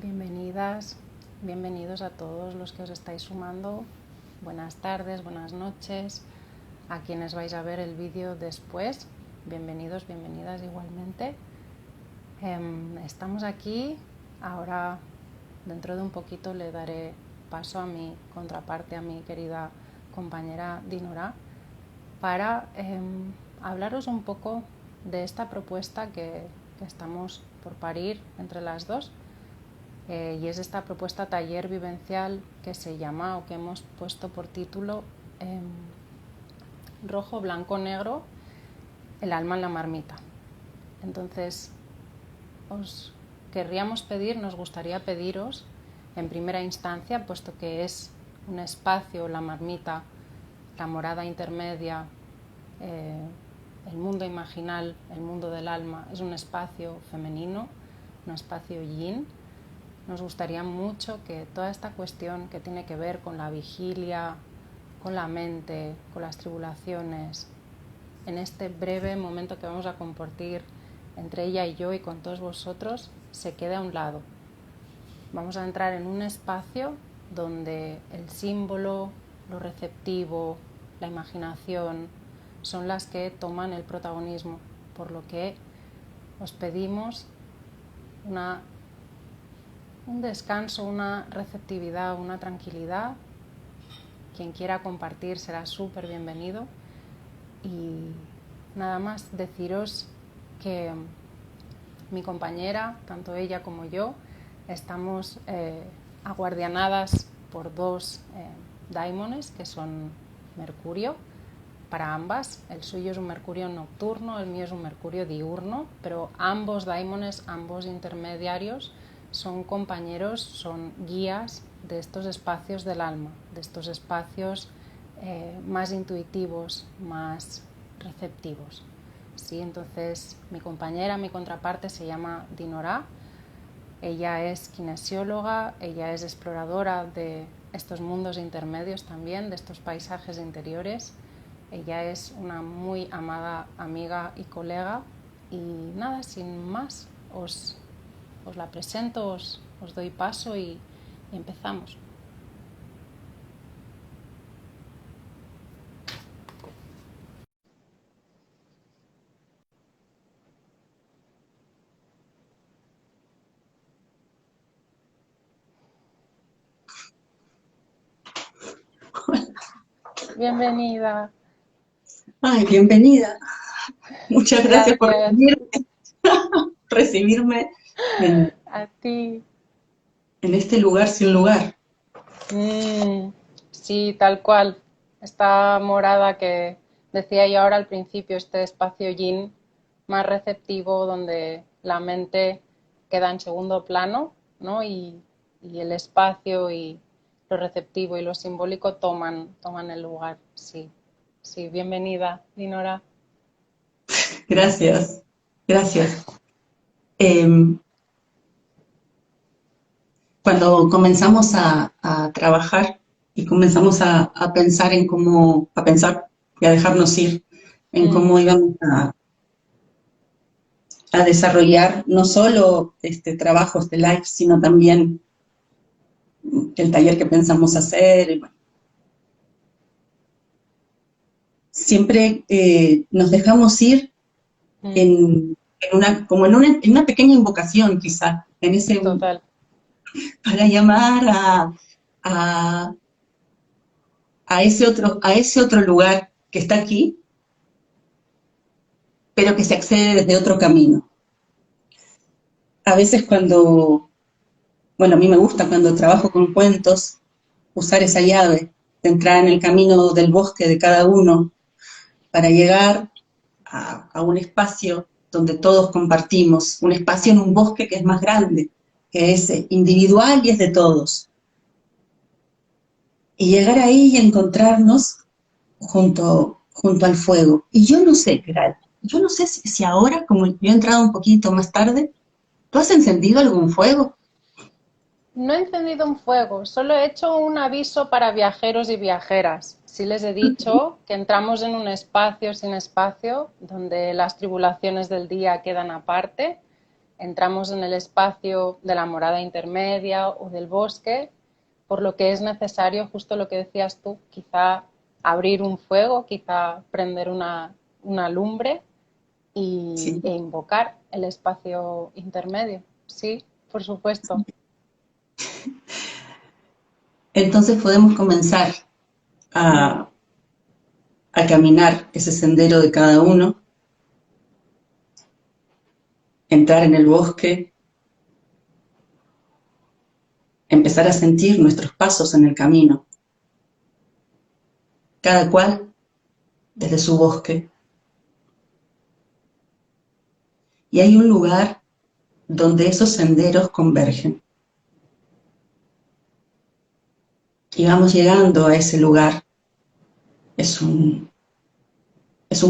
Bienvenidas, bienvenidos a todos los que os estáis sumando. Buenas tardes, buenas noches. A quienes vais a ver el vídeo después, bienvenidos, bienvenidas igualmente. Estamos aquí, ahora dentro de un poquito le daré paso a mi contraparte, a mi querida compañera Dinora, para hablaros un poco de esta propuesta que estamos por parir entre las dos. Y es esta propuesta taller vivencial que se llama, o que hemos puesto por título, Rojo, Blanco, Negro, el alma en la marmita. Entonces, os querríamos pedir, nos gustaría pediros, en primera instancia, puesto que es un espacio, la marmita, la morada intermedia, el mundo imaginal, el mundo del alma, es un espacio femenino, un espacio yin. Nos gustaría mucho que toda esta cuestión que tiene que ver con la vigilia, con la mente, con las tribulaciones, en este breve momento que vamos a compartir entre ella y yo y con todos vosotros, se quede a un lado. Vamos a entrar en un espacio donde el símbolo, lo receptivo, la imaginación son las que toman el protagonismo, por lo que os pedimos un descanso, una receptividad, una tranquilidad. Quien quiera compartir será súper bienvenido. Y nada más deciros que mi compañera, tanto ella como yo, estamos aguardianadas por dos daimones que son Mercurio para ambas. El suyo es un Mercurio nocturno, el mío es un Mercurio diurno, pero ambos daimones, ambos intermediarios, son compañeros, son guías de estos espacios del alma, de estos espacios más intuitivos, más receptivos. ¿Sí? Entonces, mi compañera, mi contraparte se llama Dinora. Ella es kinesióloga, ella es exploradora de estos mundos intermedios también, de estos paisajes interiores. Ella es una muy amada amiga y colega. Y nada, sin más, os la presento, os doy paso y empezamos. Bienvenida. Ay, bienvenida. Muchas gracias por Gracias recibirme en a ti. este lugar sin lugar. Sí, tal cual. Esta morada que decía yo ahora al principio, este espacio yin más receptivo donde la mente queda en segundo plano, ¿no? Y el espacio y lo receptivo y lo simbólico toman el lugar. Sí, sí, bienvenida, Dinora. Gracias, gracias. Eh, Cuando comenzamos a trabajar y comenzamos a pensar a pensar y a dejarnos ir en cómo íbamos a desarrollar no solo trabajos de live, sino también el taller que pensamos hacer. Y bueno, siempre nos dejamos ir en una pequeña invocación quizá, Total. para llamar a, a ese otro lugar que está aquí, pero que se accede desde otro camino. A veces bueno, a mí me gusta cuando trabajo con cuentos, usar esa llave, de entrar en el camino del bosque de cada uno, para llegar a un espacio donde todos compartimos, un espacio en un bosque que es más grande, que es individual y es de todos. Y llegar ahí y encontrarnos junto al fuego. Y yo no sé, Gral, yo no sé si ahora, como yo he entrado un poquito más tarde, ¿tú has encendido algún fuego? No he encendido un fuego, solo he hecho un aviso para viajeros y viajeras. Sí les he dicho que entramos en un espacio sin espacio, donde las tribulaciones del día quedan aparte entramos en el espacio de la morada intermedia o del bosque, por lo que es necesario, justo lo que decías tú, quizá abrir un fuego, quizá prender una lumbre ¿sí? e invocar el espacio intermedio. Sí, por supuesto. Entonces podemos comenzar a, a caminar ese sendero de cada uno, entrar en el bosque, empezar a sentir nuestros pasos en el camino, cada cual desde su bosque. Y hay un lugar donde esos senderos convergen. Y vamos llegando a ese lugar. Es un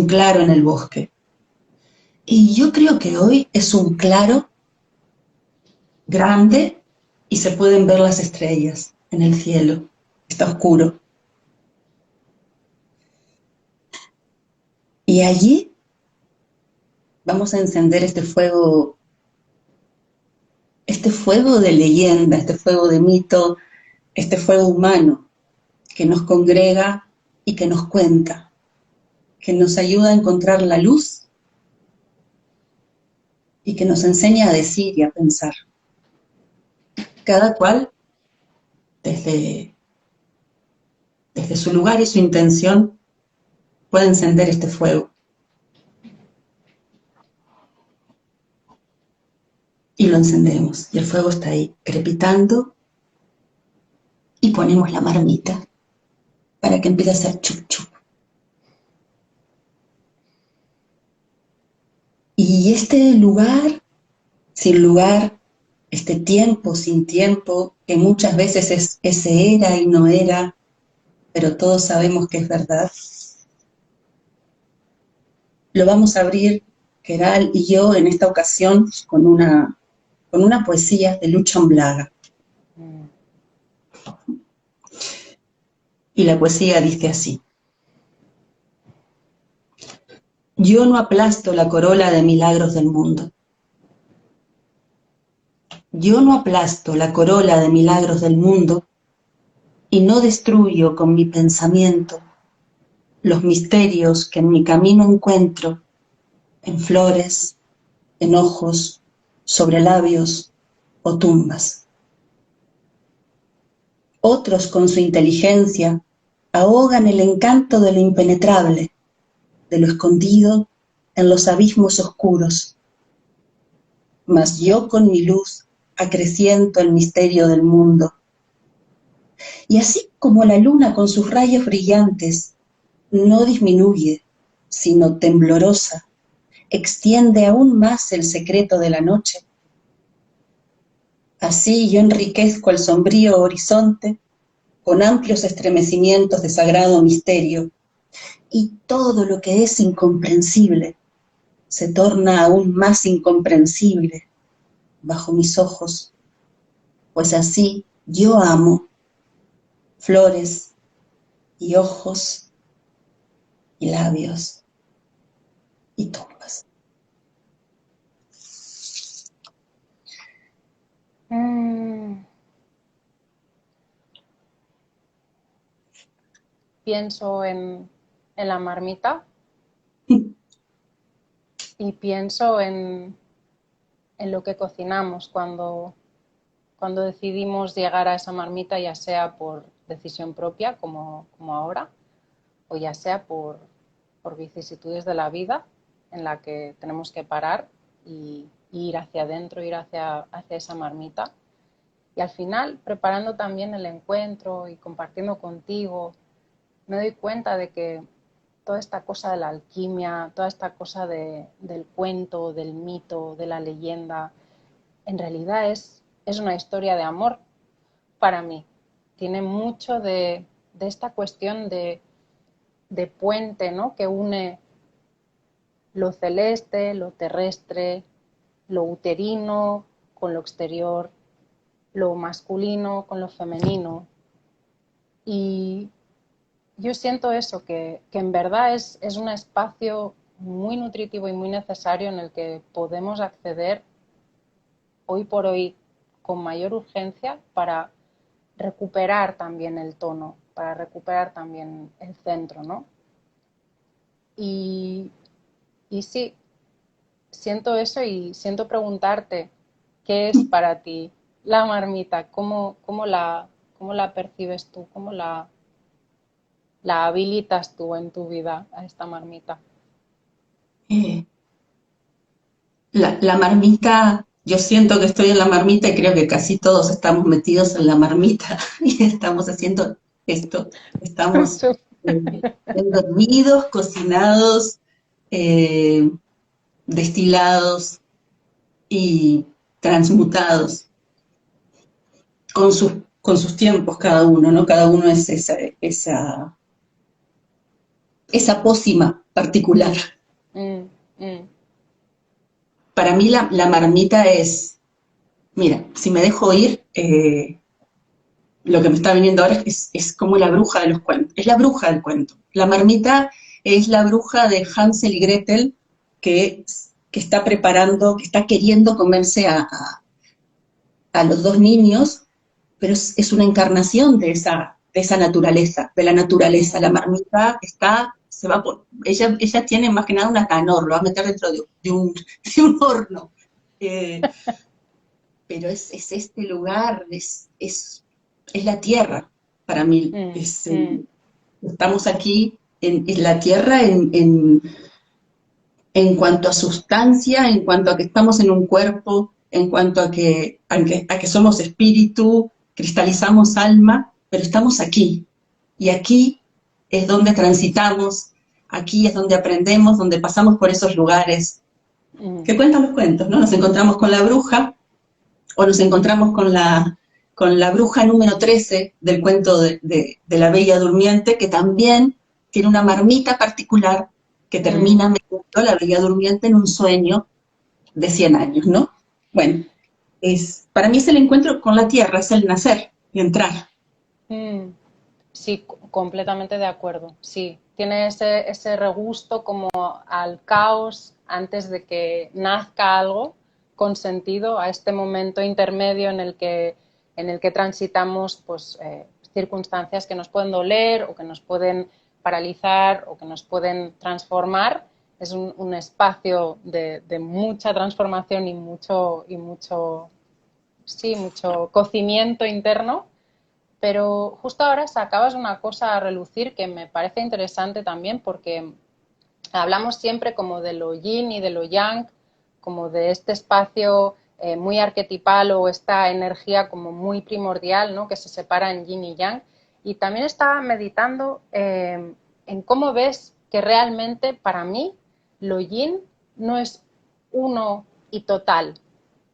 claro en el bosque. Y yo creo que hoy es un claro grande y se pueden ver las estrellas en el cielo. Está oscuro. Y allí vamos a encender este fuego de leyenda, este fuego de mito, este fuego humano que nos congrega y que nos cuenta, que nos ayuda a encontrar la luz y que nos enseña a decir y a pensar. Cada cual desde, desde su lugar y su intención puede encender este fuego. Y lo encendemos. Y el fuego está ahí, crepitando, y ponemos la marmita para que empiece a hacer chup chup. Y este lugar, sin lugar, este tiempo sin tiempo, que muchas veces es ese era y no era, pero todos sabemos que es verdad, lo vamos a abrir, Queral y yo, en esta ocasión, con una poesía de Lucho Amblaga. Y la poesía dice así: yo no aplasto la corola de milagros del mundo. Yo no aplasto la corola de milagros del mundo y no destruyo con mi pensamiento los misterios que en mi camino encuentro en flores, en ojos, sobre labios o tumbas. Otros con su inteligencia ahogan el encanto de lo impenetrable, de lo escondido en los abismos oscuros. Mas yo con mi luz acreciento el misterio del mundo. Y así como la luna con sus rayos brillantes no disminuye, sino temblorosa, extiende aún más el secreto de la noche, así yo enriquezco el sombrío horizonte con amplios estremecimientos de sagrado misterio, y todo lo que es incomprensible se torna aún más incomprensible bajo mis ojos, pues así yo amo flores y ojos y labios y tumbas. Pienso en la marmita y pienso en lo que cocinamos cuando decidimos llegar a esa marmita, ya sea por decisión propia, como ahora, o ya sea por vicisitudes de la vida en la que tenemos que parar y ir hacia adentro, ir hacia esa marmita. Y al final, preparando también el encuentro y compartiendo contigo, me doy cuenta de que toda esta cosa de la alquimia, toda esta cosa del cuento, del mito, de la leyenda, en realidad es una historia de amor para mí. Tiene mucho de esta cuestión de puente, ¿no? Que une lo celeste, lo terrestre, lo uterino con lo exterior, lo masculino con lo femenino. Y yo siento eso, que en verdad es un espacio muy nutritivo y muy necesario en el que podemos acceder hoy por hoy con mayor urgencia para recuperar también el tono, para recuperar también el centro, ¿no? Y, y sí, siento eso y siento preguntarte, ¿qué es para ti la marmita? Cómo la percibes tú? ¿Cómo la habilitas tú en tu vida a esta marmita? Eh, la marmita, yo siento que estoy en la marmita y creo que casi todos estamos metidos en la marmita y estamos haciendo esto. Estamos siendo hervidos, cocinados, eh, destilados y transmutados con sus tiempos cada uno, ¿no? Cada uno es esa pócima particular. Mm, mm, Para mí la marmita es, mira, si me dejo ir, lo que me está viniendo ahora es como la bruja de los cuentos, es la bruja del cuento. La marmita es la bruja de Hansel y Gretel que, que está preparando, que está queriendo comerse a los dos niños, pero es una encarnación de esa naturaleza, de la naturaleza. La marmita está, se va por, ella tiene más que nada una canor, lo va a meter dentro de un horno. Eh, pero es este lugar, es la tierra, para mí. mm, mm, Estamos aquí en la tierra en cuanto a sustancia, en cuanto a que estamos en un cuerpo, en cuanto a que somos espíritu, cristalizamos alma, pero estamos aquí. Y aquí es donde transitamos, aquí es donde aprendemos, donde pasamos por esos lugares mm, que cuentan los cuentos, ¿no? Nos encontramos con la bruja o nos encontramos con la bruja número 13 del cuento de la Bella Durmiente, que también tiene una marmita particular que mm. termina metiendo a la Bella Durmiente en un sueño de 100 años, ¿no? Bueno, para mí es el encuentro con la tierra, es el nacer y entrar. Mm. Sí, completamente de acuerdo. Sí, tiene ese regusto como al caos antes de que nazca algo con sentido, a este momento intermedio en el que transitamos pues, circunstancias que nos pueden doler o que nos pueden paralizar o que nos pueden transformar. Es un espacio de mucha transformación sí, mucho cocimiento interno, pero justo ahora sacabas una cosa a relucir que me parece interesante también porque hablamos siempre como de lo yin y de lo yang, como de este espacio muy arquetipal o esta energía como muy primordial, ¿no? Que se separa en yin y yang. Y también estaba meditando en cómo ves que realmente para mí lo yin no es uno y total.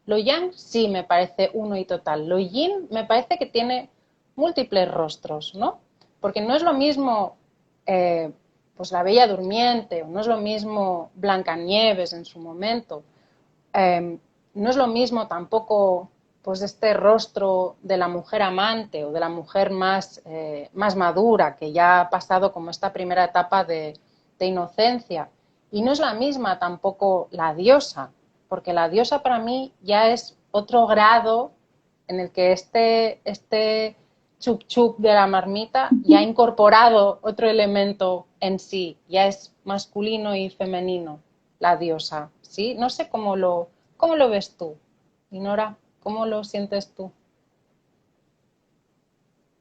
Lo yang sí me parece uno y total. Lo yin me parece que tiene múltiples rostros, ¿no? Porque no es lo mismo pues la Bella Durmiente, o no es lo mismo Blancanieves en su momento, no es lo mismo tampoco pues este rostro de la mujer amante o de la mujer más madura, que ya ha pasado como esta primera etapa de inocencia. Y no es la misma tampoco la diosa, porque la diosa para mí ya es otro grado en el que este chup chup de la marmita ya ha incorporado otro elemento en sí, ya es masculino y femenino, la diosa, ¿sí? No sé cómo lo ves tú, Inora, ¿cómo lo sientes tú?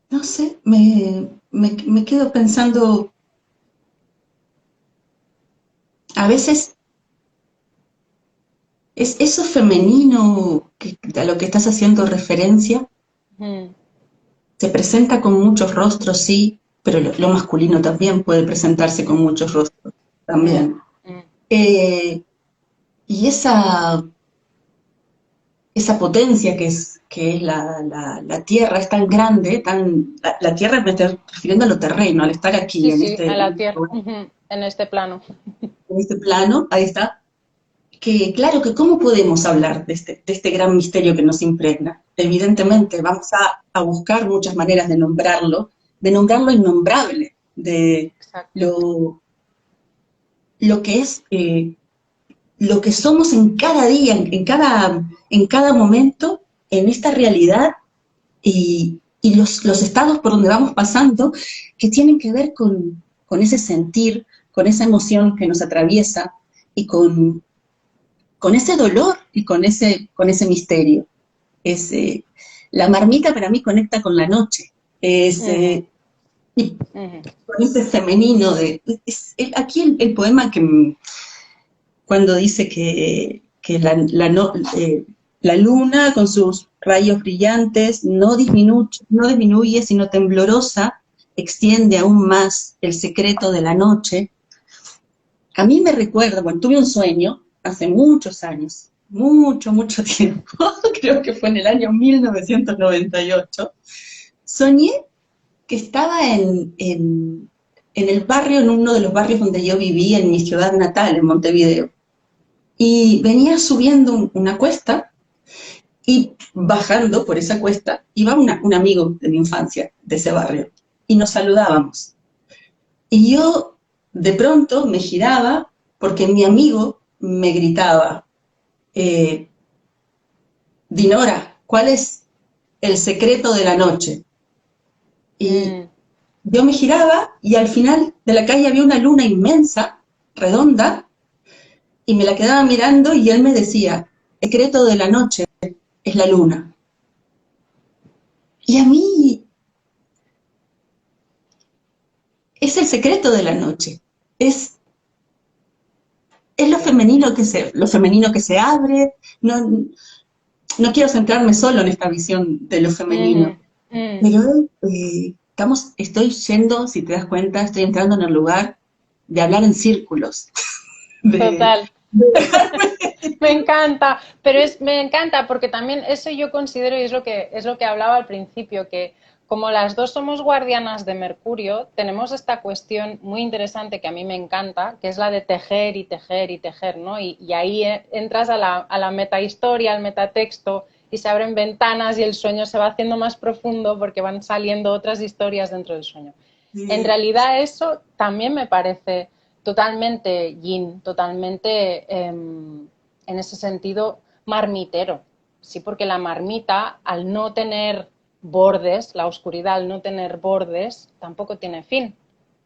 No sé, me quedo pensando, a veces es eso femenino a lo que estás haciendo referencia, Mm, se presenta con muchos rostros, sí, pero lo masculino también puede presentarse con muchos rostros, mm, también. mm. Eh, y esa potencia que es la tierra es tan grande, la tierra me estoy refiriendo a lo terreno, al estar aquí Sí, sí, a la tierra, en este plano. en este plano, ahí está, que claro que cómo podemos hablar de este gran misterio que nos impregna. Mm, Evidentemente vamos a buscar muchas maneras de nombrar lo innombrable, de exacto. lo que es lo que somos en cada día, en cada momento, en esta realidad y los estados por donde vamos pasando que tienen que ver con ese sentir, con esa emoción que nos atraviesa y con ese dolor y con ese misterio. Es, la marmita para mí conecta con la noche. Es, Ujú, y ujú. con ese femenino de... aquí el poema que cuando dice que la luna con sus rayos brillantes no disminuye, sino temblorosa, extiende aún más el secreto de la noche. A mí me recuerda, bueno, tuve un sueño hace muchos años, mucho tiempo, creo que fue en el año 1998, soñé que estaba en el barrio, en uno de los barrios donde yo vivía, en mi ciudad natal, en Montevideo. Y venía subiendo una cuesta y bajando por esa cuesta iba un amigo de mi infancia, de ese barrio, y nos saludábamos. Y yo de pronto me giraba porque mi amigo me gritaba, eh, Dinora, ¿cuál es el secreto de la noche? Y Mm, yo me giraba y al final de la calle había una luna inmensa, redonda, y me la quedaba mirando y él me decía, el secreto de la noche es la luna. Y a mí es el secreto de la noche. Es lo femenino que se abre. No, no quiero centrarme solo en esta visión de lo ujú, femenino, mm. pero estoy yendo, si te das cuenta, estoy entrando en el lugar de hablar en círculos. De, Total. Me encanta, pero me encanta porque también eso yo considero y es lo que hablaba al principio, que como las dos somos guardianas de Mercurio, tenemos esta cuestión muy interesante que a mí me encanta, que es la de tejer y tejer y tejer, ¿no? Y ahí entras a la metahistoria, al metatexto, y se abren ventanas y el sueño se va haciendo más profundo porque van saliendo otras historias dentro del sueño. En de, realidad eso también me parece totalmente yin, totalmente en ese sentido marmitero. Sí, porque la marmita, al no tener bordes, la oscuridad al no tener bordes, tampoco tiene fin.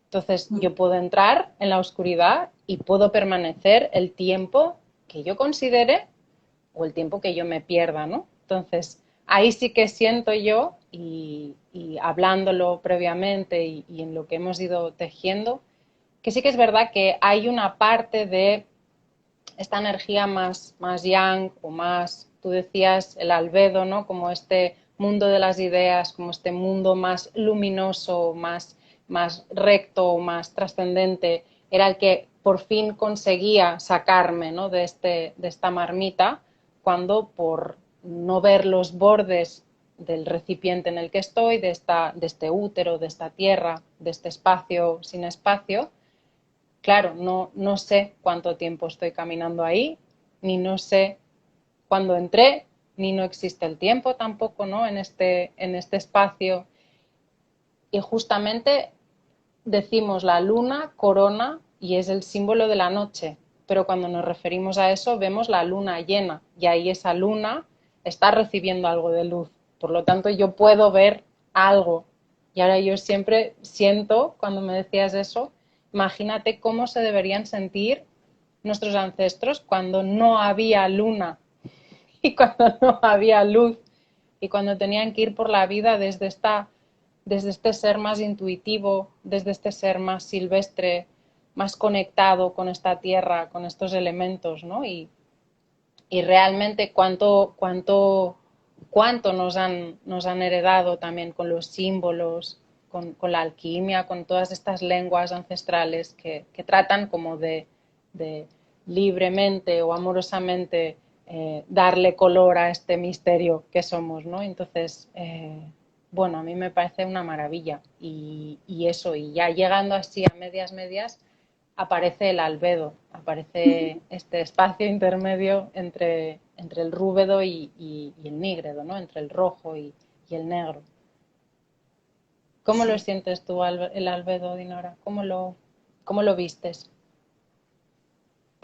Entonces yo puedo entrar en la oscuridad y puedo permanecer el tiempo que yo considere o el tiempo que yo me pierda, ¿no? Entonces, ahí sí que siento yo, y hablándolo previamente y en lo que hemos ido tejiendo, que sí que es verdad que hay una parte de esta energía más yang o más, tú decías, el albedo, ¿no? Como este mundo de las ideas, como este mundo más luminoso, más recto, más trascendente, era el que por fin conseguía sacarme, ¿no? de esta marmita, cuando por no ver los bordes del recipiente en el que estoy, de este útero, de esta tierra, de este espacio sin espacio, claro, no sé cuánto tiempo estoy caminando ahí, ni no sé cuándo entré, ni no existe el tiempo tampoco, ¿no? En este espacio. Y justamente decimos la luna corona y es el símbolo de la noche, pero cuando nos referimos a eso vemos la luna llena y ahí esa luna está recibiendo algo de luz. Por lo tanto, yo puedo ver algo. Y ahora yo siempre siento, cuando me decías eso, imagínate cómo se deberían sentir nuestros ancestros cuando no había luna y cuando no había luz y cuando tenían que ir por la vida desde este ser más intuitivo, desde este ser más silvestre, más conectado con esta tierra, con estos elementos, ¿no? Y realmente cuánto nos han heredado también con los símbolos, con la alquimia, con todas estas lenguas ancestrales que tratan como de libremente o amorosamente darle color a este misterio que somos, ¿no? Entonces, bueno, a mí me parece una maravilla. Y eso, y ya llegando así a medias, aparece el albedo, aparece este espacio intermedio entre el rúbedo y el nígredo, ¿no? Entre el rojo y el negro. ¿Cómo lo sí. sientes tú, el albedo, Dinora? Cómo lo vistes?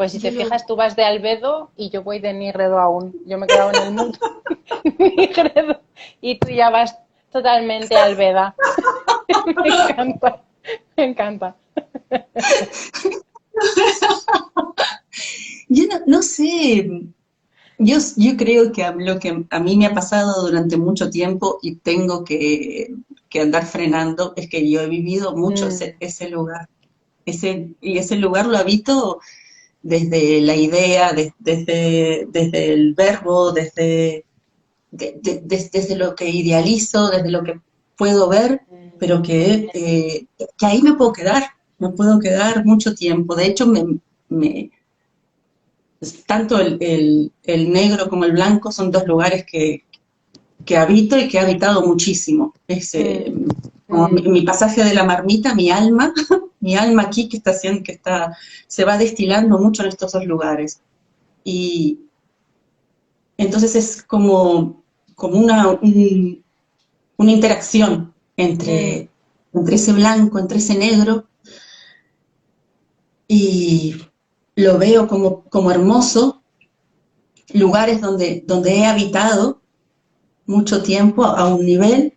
Pues si Yo te lo, fijas, tú vas de albedo y yo voy de nígredo aún. Yo me he quedado en el mundo nígredo y tú ya vas totalmente albeda. Me encanta, me encanta. yo no sé, yo creo que lo que a mí me ha pasado durante mucho tiempo y tengo que andar frenando es que yo he vivido mucho Mm, ese lugar. Y ese lugar lo habito desde la idea, desde el verbo, desde lo que idealizo, desde lo que puedo ver, mm, pero que ahí me puedo quedar mucho tiempo. De hecho, me, tanto el negro como el blanco son dos lugares que habito y que he habitado muchísimo. mm, Como mm, mi pasaje de la marmita, mi alma, mi alma aquí que está haciendo, se va destilando mucho en estos dos lugares. Y entonces es como una interacción mm, entre ese blanco, entre ese negro, y lo veo como hermoso, lugares donde he habitado mucho tiempo a un nivel,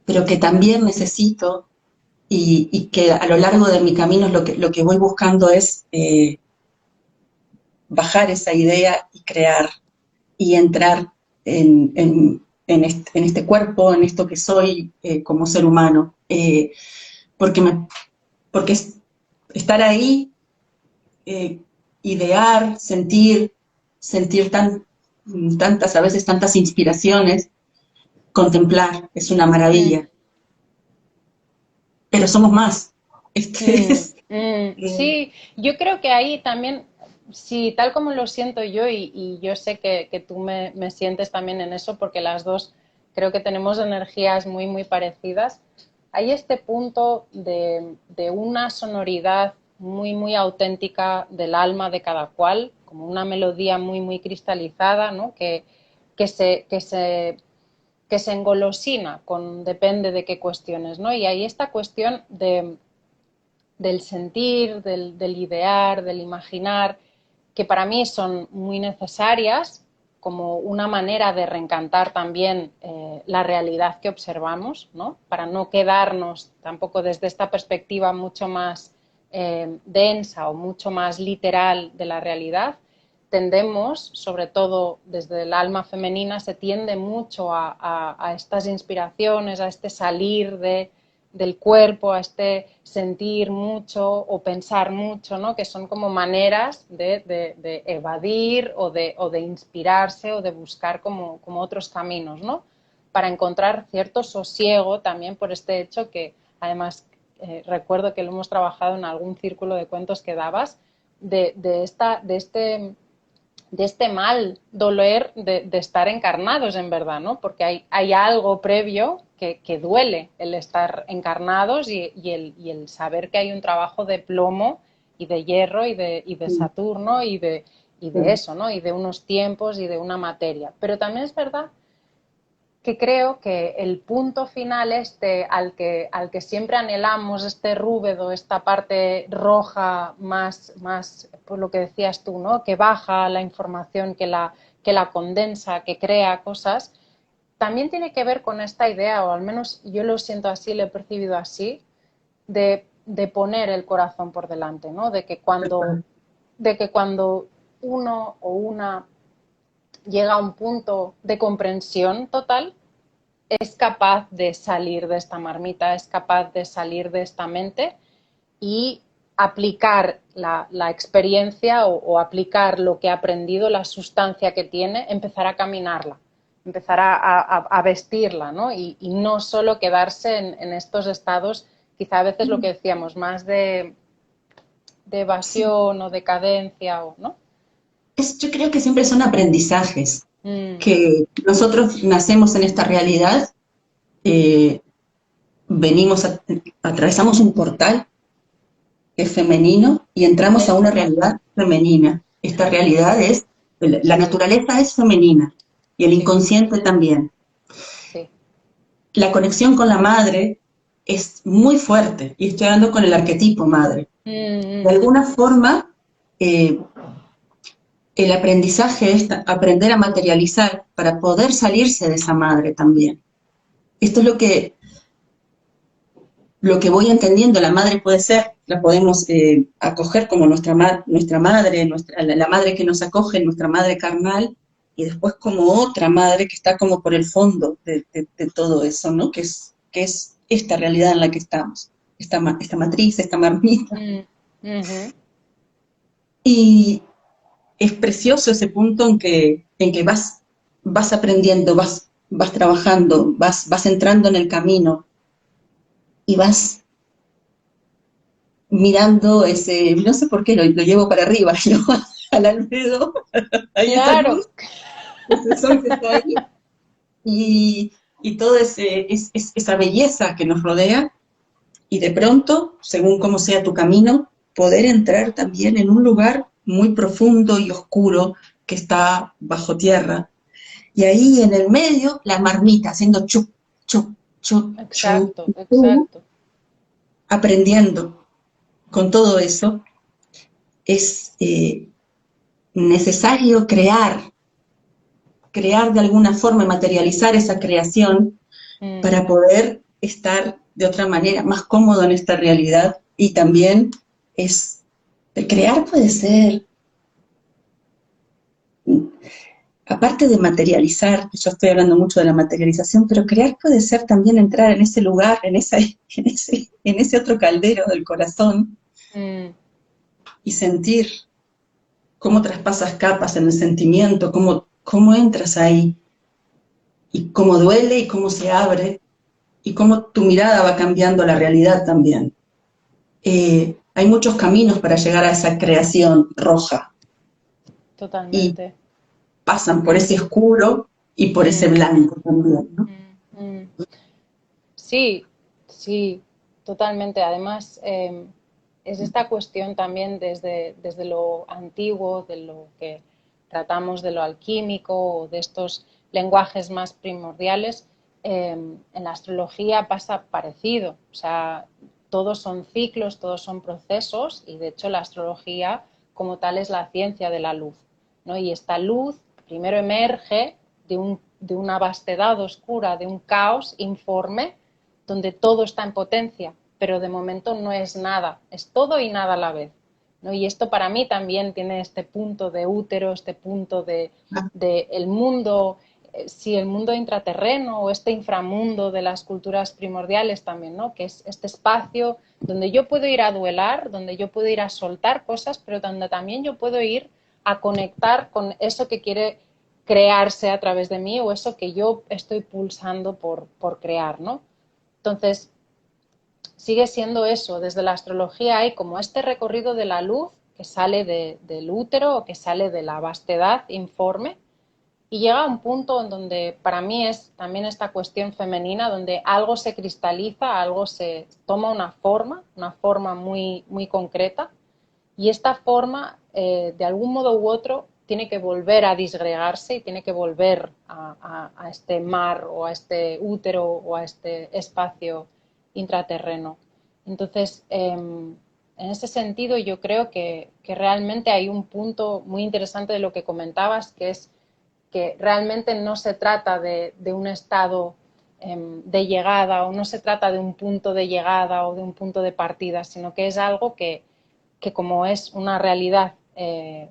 pero que también necesito y que a lo largo de mi camino es lo que voy buscando es bajar esa idea y crear y entrar en este cuerpo, en esto que soy como ser humano. Porque, porque estar ahí, eh, idear, sentir tantas, a veces tantas inspiraciones, contemplar, es una mm, maravilla. Pero somos más. Este mm, es, mm. eh, Sí, yo creo que ahí también, sí, tal como lo siento yo y yo sé que tú me sientes también en eso, porque las dos creo que tenemos energías muy, muy parecidas. Hay este punto de una sonoridad muy, muy auténtica del alma de cada cual, como una melodía muy, muy cristalizada, ¿no? Que se, que se, que se engolosina con depende de qué cuestiones, ¿no? Y hay esta cuestión del sentir, del idear, del imaginar, que para mí son muy necesarias como una manera de reencantar también la realidad que observamos, ¿no? Para no quedarnos tampoco desde esta perspectiva mucho más densa o mucho más literal de la realidad. Tendemos, sobre todo desde el alma femenina, se tiende mucho a estas inspiraciones, a este salir del cuerpo, a este sentir mucho o pensar mucho, ¿no? Que son como maneras de evadir o de inspirarse o de buscar como otros caminos, ¿no? Para encontrar cierto sosiego también por este hecho que además recuerdo que lo hemos trabajado en algún círculo de cuentos que dabas, de este mal doler de estar encarnados en verdad, ¿no? Porque hay algo previo que duele el estar encarnados y el saber que hay un trabajo de plomo y de hierro y de Saturno y de eso, ¿no? Y de unos tiempos y de una materia. Pero también es verdad que creo que el punto final este al que siempre anhelamos, este rúbedo, esta parte roja más por lo que decías tú, ¿no? Que baja la información, que la condensa, que crea cosas, también tiene que ver con esta idea, o al menos yo lo siento así, lo he percibido así, de poner el corazón por delante, ¿no? De que cuando uno o una llega a un punto de comprensión total, es capaz de salir de esta marmita, es capaz de salir de esta mente y aplicar la experiencia o, aplicar lo que ha aprendido, la sustancia que tiene, empezar a caminarla, empezar a vestirla, ¿no? Y no solo quedarse en estos estados, quizá a veces lo que decíamos, más de sí. evasión o decadencia, o, ¿no? Yo creo que siempre son aprendizajes, Mm, que nosotros nacemos en esta realidad, eh, venimos, atravesamos un portal que es femenino y entramos a sí, una realidad femenina. Esta realidad la sí, naturaleza es femenina y el sí, inconsciente también. sí. La conexión con la madre es muy fuerte y estoy hablando con el arquetipo madre. Mm, De mm, alguna forma, eh, el aprendizaje es aprender a materializar para poder salirse de esa madre también. Esto es lo que voy entendiendo. La madre puede ser, la podemos acoger como nuestra madre, la madre que nos acoge, nuestra madre carnal, y después como otra madre que está como por el fondo de todo eso, ¿no? Que es esta realidad en la que estamos, esta matriz, esta marmita. Y es precioso ese punto en que vas aprendiendo, vas trabajando, vas entrando en el camino y vas mirando ese, no sé por qué lo llevo para arriba, ¿no? Al albedo, hay esa Claro, luz, ese sol que está ahí, y toda esa belleza que nos rodea, y de pronto, según cómo sea tu camino, poder entrar también en un lugar muy profundo y oscuro que está bajo tierra. Y ahí en el medio, la marmita haciendo chup, chup, chup, chup, exacto, chup, exacto. aprendiendo con todo eso. Es necesario crear de alguna forma, materializar esa creación Mm, para poder estar de otra manera más cómodo en esta realidad. Y también es, el crear puede ser, aparte de materializar, que yo estoy hablando mucho de la materialización, pero crear puede ser también entrar en ese lugar, en ese otro caldero del corazón mm, y sentir cómo traspasas capas en el sentimiento, cómo entras ahí, y cómo duele y cómo se abre, y cómo tu mirada va cambiando la realidad también. Hay muchos caminos para llegar a esa creación roja, y totalmente. pasan por ese oscuro y por ese Mm, blanco también, ¿no? mm. Sí, sí, totalmente. Además, es esta cuestión también desde lo antiguo, de lo que tratamos de lo alquímico o de estos lenguajes más primordiales, en la astrología pasa parecido. O sea, todos son ciclos, todos son procesos y de hecho la astrología como tal es la ciencia de la luz, ¿no? Y esta luz primero emerge de una vastedad oscura, de un caos informe donde todo está en potencia, pero de momento no es nada, es todo y nada a la vez, ¿no? Y esto para mí también tiene este punto de útero, este punto de el mundo, si el mundo intraterreno o este inframundo de las culturas primordiales también, ¿no? Que es este espacio donde yo puedo ir a duelar, donde yo puedo ir a soltar cosas, pero donde también yo puedo ir a conectar con eso que quiere crearse a través de mí o eso que yo estoy pulsando por crear, ¿no? Entonces, sigue siendo eso. Desde la astrología hay como este recorrido de la luz que sale del útero o que sale de la vastedad informe y llega a un punto en donde para mí es también esta cuestión femenina, donde algo se cristaliza, algo se toma una forma muy, muy concreta y esta forma, de algún modo u otro, tiene que volver a disgregarse y tiene que volver a este mar o a este útero o a este espacio intraterreno. Entonces, en ese sentido, yo creo que realmente hay un punto muy interesante de lo que comentabas, que es que realmente no se trata de un estado de llegada o no se trata de un punto de llegada o de un punto de partida, sino que es algo que como es una realidad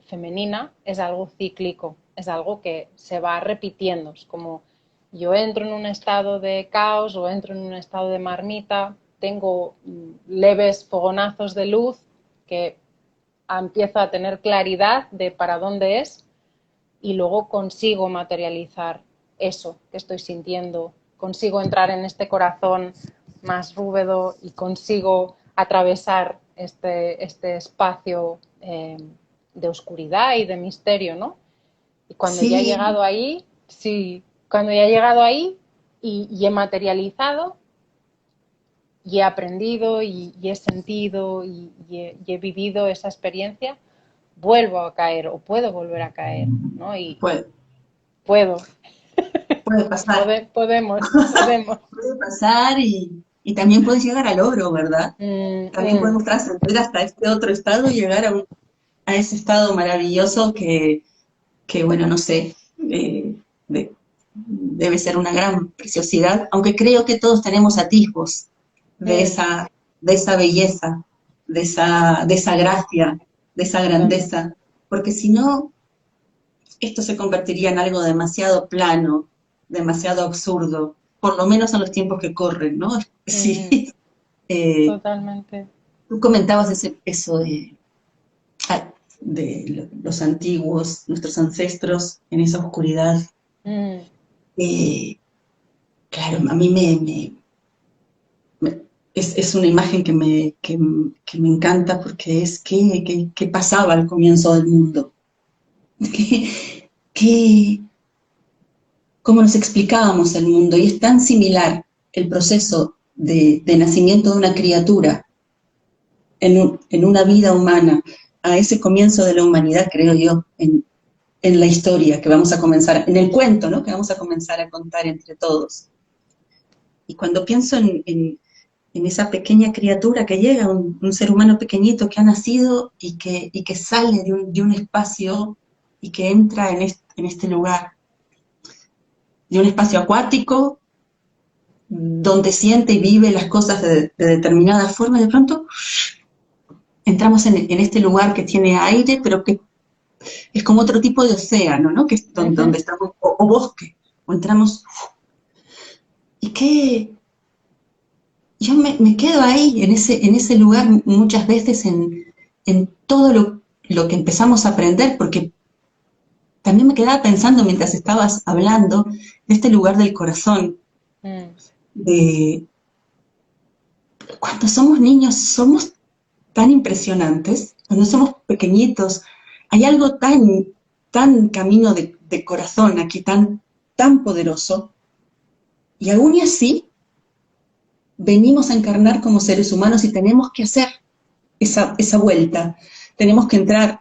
femenina, es algo cíclico, es algo que se va repitiendo. Es como yo entro en un estado de caos o entro en un estado de marmita, tengo leves fogonazos de luz que empiezo a tener claridad de para dónde es y luego consigo materializar eso que estoy sintiendo, consigo entrar en este corazón más rúbedo y consigo atravesar este espacio de oscuridad y de misterio, ¿no? Y cuando ya he Sí, llegado ahí, sí, cuando ya he llegado ahí y he materializado y he aprendido y he sentido y he vivido esa experiencia, vuelvo a caer o puedo volver a caer, ¿no? Y puede, puedo, puede pasar. podemos. Puede pasar, y también puedes llegar al oro, ¿verdad? Mm, También mm, podemos trascender hasta este otro estado y llegar a ese estado maravilloso que que bueno, no sé, de- debe ser una gran preciosidad, aunque creo que todos tenemos atisbos de Mm, esa, de esa belleza, de esa gracia, de esa totalmente. grandeza, porque si no, esto se convertiría en algo demasiado plano, demasiado absurdo, por lo menos en los tiempos que corren, ¿no? Ujú, Sí. Eh, totalmente. Tú comentabas eso de los antiguos, nuestros ancestros en esa oscuridad. Mm, Eh, claro, a mí es una imagen que me encanta porque es qué pasaba al comienzo del mundo. ¿Qué, qué, cómo nos explicábamos el mundo? Y es tan similar el proceso de nacimiento de una criatura en una vida humana a ese comienzo de la humanidad, creo yo, en la historia que vamos a comenzar, en el cuento, ¿no? Que vamos a comenzar a contar entre todos. Y cuando pienso en esa pequeña criatura que llega, un ser humano pequeñito que ha nacido y que sale de un espacio y que entra en este lugar, de un espacio acuático, donde siente y vive las cosas de determinada forma, de pronto entramos en este lugar que tiene aire, pero que es como otro tipo de océano, ¿no? Que es ujú. donde estamos, o bosque, o entramos, y qué, yo me quedo ahí, en ese lugar, muchas veces en todo lo que empezamos a aprender, porque también me quedaba pensando mientras estabas hablando de este lugar del corazón, Mm, de cuando somos niños somos tan impresionantes, cuando somos pequeñitos, hay algo tan camino de corazón aquí, tan poderoso, y aún así venimos a encarnar como seres humanos y tenemos que hacer esa vuelta. Tenemos que entrar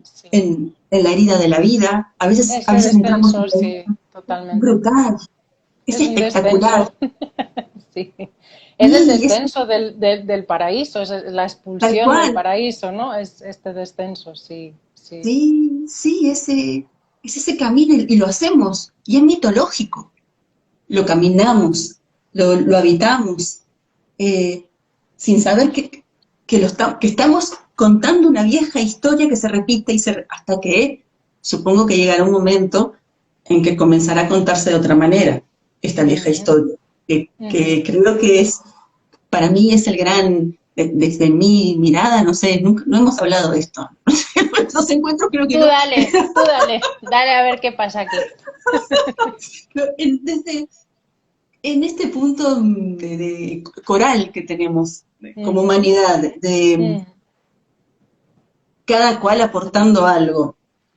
sí. en la herida de la vida. A Ese veces entramos en descenso, la sí, herida. totalmente. Brutal, es Es un descenso. espectacular. Sí. Es el Y es descenso del paraíso, es la tal expulsión del cual. paraíso, ¿no? Es este descenso, sí, sí. Sí, es ese camino y lo hacemos. Y es mitológico. Lo caminamos, lo habitamos, eh, sin saber que estamos contando una vieja historia que se repite hasta que supongo que llegará un momento en que comenzará a contarse de otra manera esta vieja Ujú, historia, ujú. que creo que para mí es el gran, desde mi mirada, no sé, nunca, no hemos hablado de esto. Los encuentros creo que no. Dale a ver qué pasa aquí. Desde, en este punto de coral que tenemos como Ujú, humanidad, de ujú. cada cual aportando algo,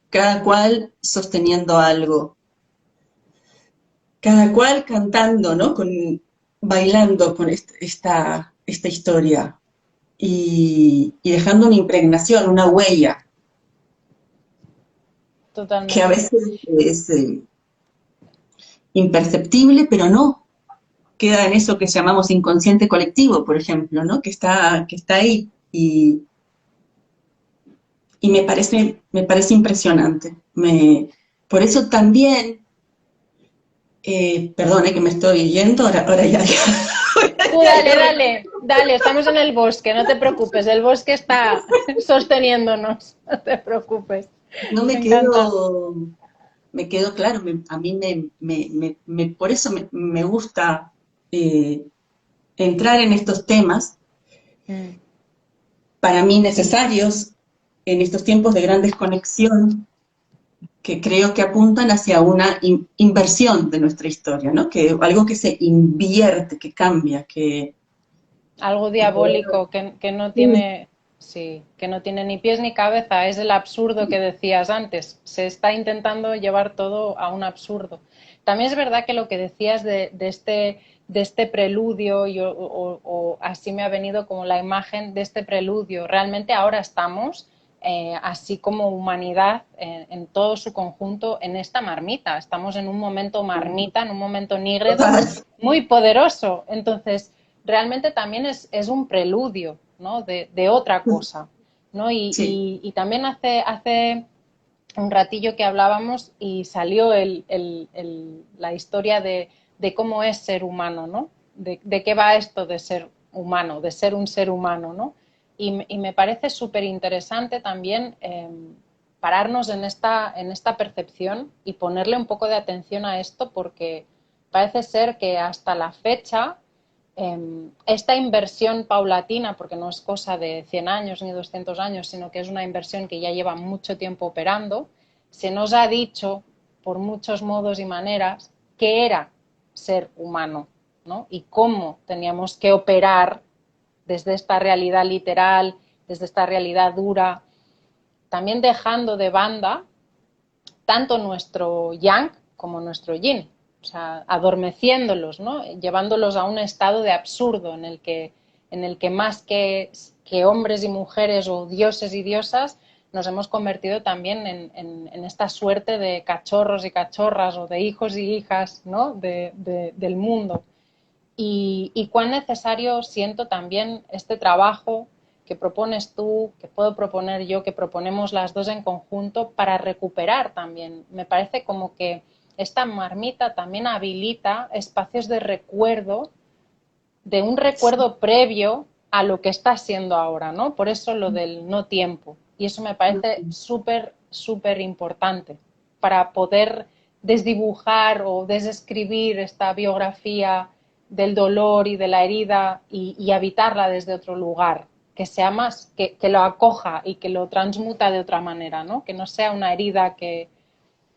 cada cual sosteniendo algo, cada cual cantando, ¿no? Bailando con esta historia y dejando una impregnación, una huella, que a Totalmente. veces es imperceptible, pero no, queda en eso que llamamos inconsciente colectivo, por ejemplo, ¿no? Que está ahí y me parece impresionante. Por eso también, perdón, que me estoy yendo, ahora ya, Tú dale, estamos en el bosque, no te preocupes, el bosque está sosteniéndonos, no te preocupes. no Me encanta. me quedo claro, a mí por eso me gusta eh, entrar en estos temas, Mm. para mí necesarios en estos tiempos de gran desconexión, que creo que apuntan hacia una inversión de nuestra historia, ¿no? Que algo que se invierte, que cambia, Algo que diabólico que no tiene, sí, que no tiene ni pies ni cabeza, es el absurdo que decías antes. Se está intentando llevar todo a un absurdo. También es verdad que lo que decías de este preludio, o así me ha venido como la imagen de este preludio. Realmente ahora estamos, así como humanidad en todo su conjunto, en esta marmita. Estamos en un momento marmita, en un momento nígredo, total, muy poderoso. Entonces, realmente también es un preludio, ¿no? De otra cosa, ¿no? sí, Y también hace un ratillo que hablábamos y salió la historia de cómo es ser humano, ¿no? De qué va esto de ser humano, de ser un ser humano, ¿no? Y me parece súper interesante también pararnos en esta percepción y ponerle un poco de atención a esto porque parece ser que hasta la fecha esta inversión paulatina, porque no es cosa de 100 años ni 200 años, sino que es una inversión que ya lleva mucho tiempo operando, se nos ha dicho por muchos modos y maneras qué era ser humano, ¿no? Y cómo teníamos que operar desde esta realidad literal, desde esta realidad dura, también dejando de banda tanto nuestro yang como nuestro yin, o sea, adormeciéndolos, ¿no? Llevándolos a un estado de absurdo en el que más que hombres y mujeres o dioses y diosas nos hemos convertido también en esta suerte de cachorros y cachorras o de hijos y hijas, ¿no? Del mundo. Y cuán necesario siento también este trabajo que propones tú, que puedo proponer yo, que proponemos las dos en conjunto para recuperar también. Me parece como que esta marmita también habilita espacios de recuerdo, de un recuerdo previo a lo que está siendo ahora, ¿no? Por eso lo del no tiempo. Y eso me parece súper, súper importante para poder desdibujar o desescribir esta biografía del dolor y de la herida y habitarla desde otro lugar, que sea más, que lo acoja y que lo transmuta de otra manera, ¿no? Que no sea una herida que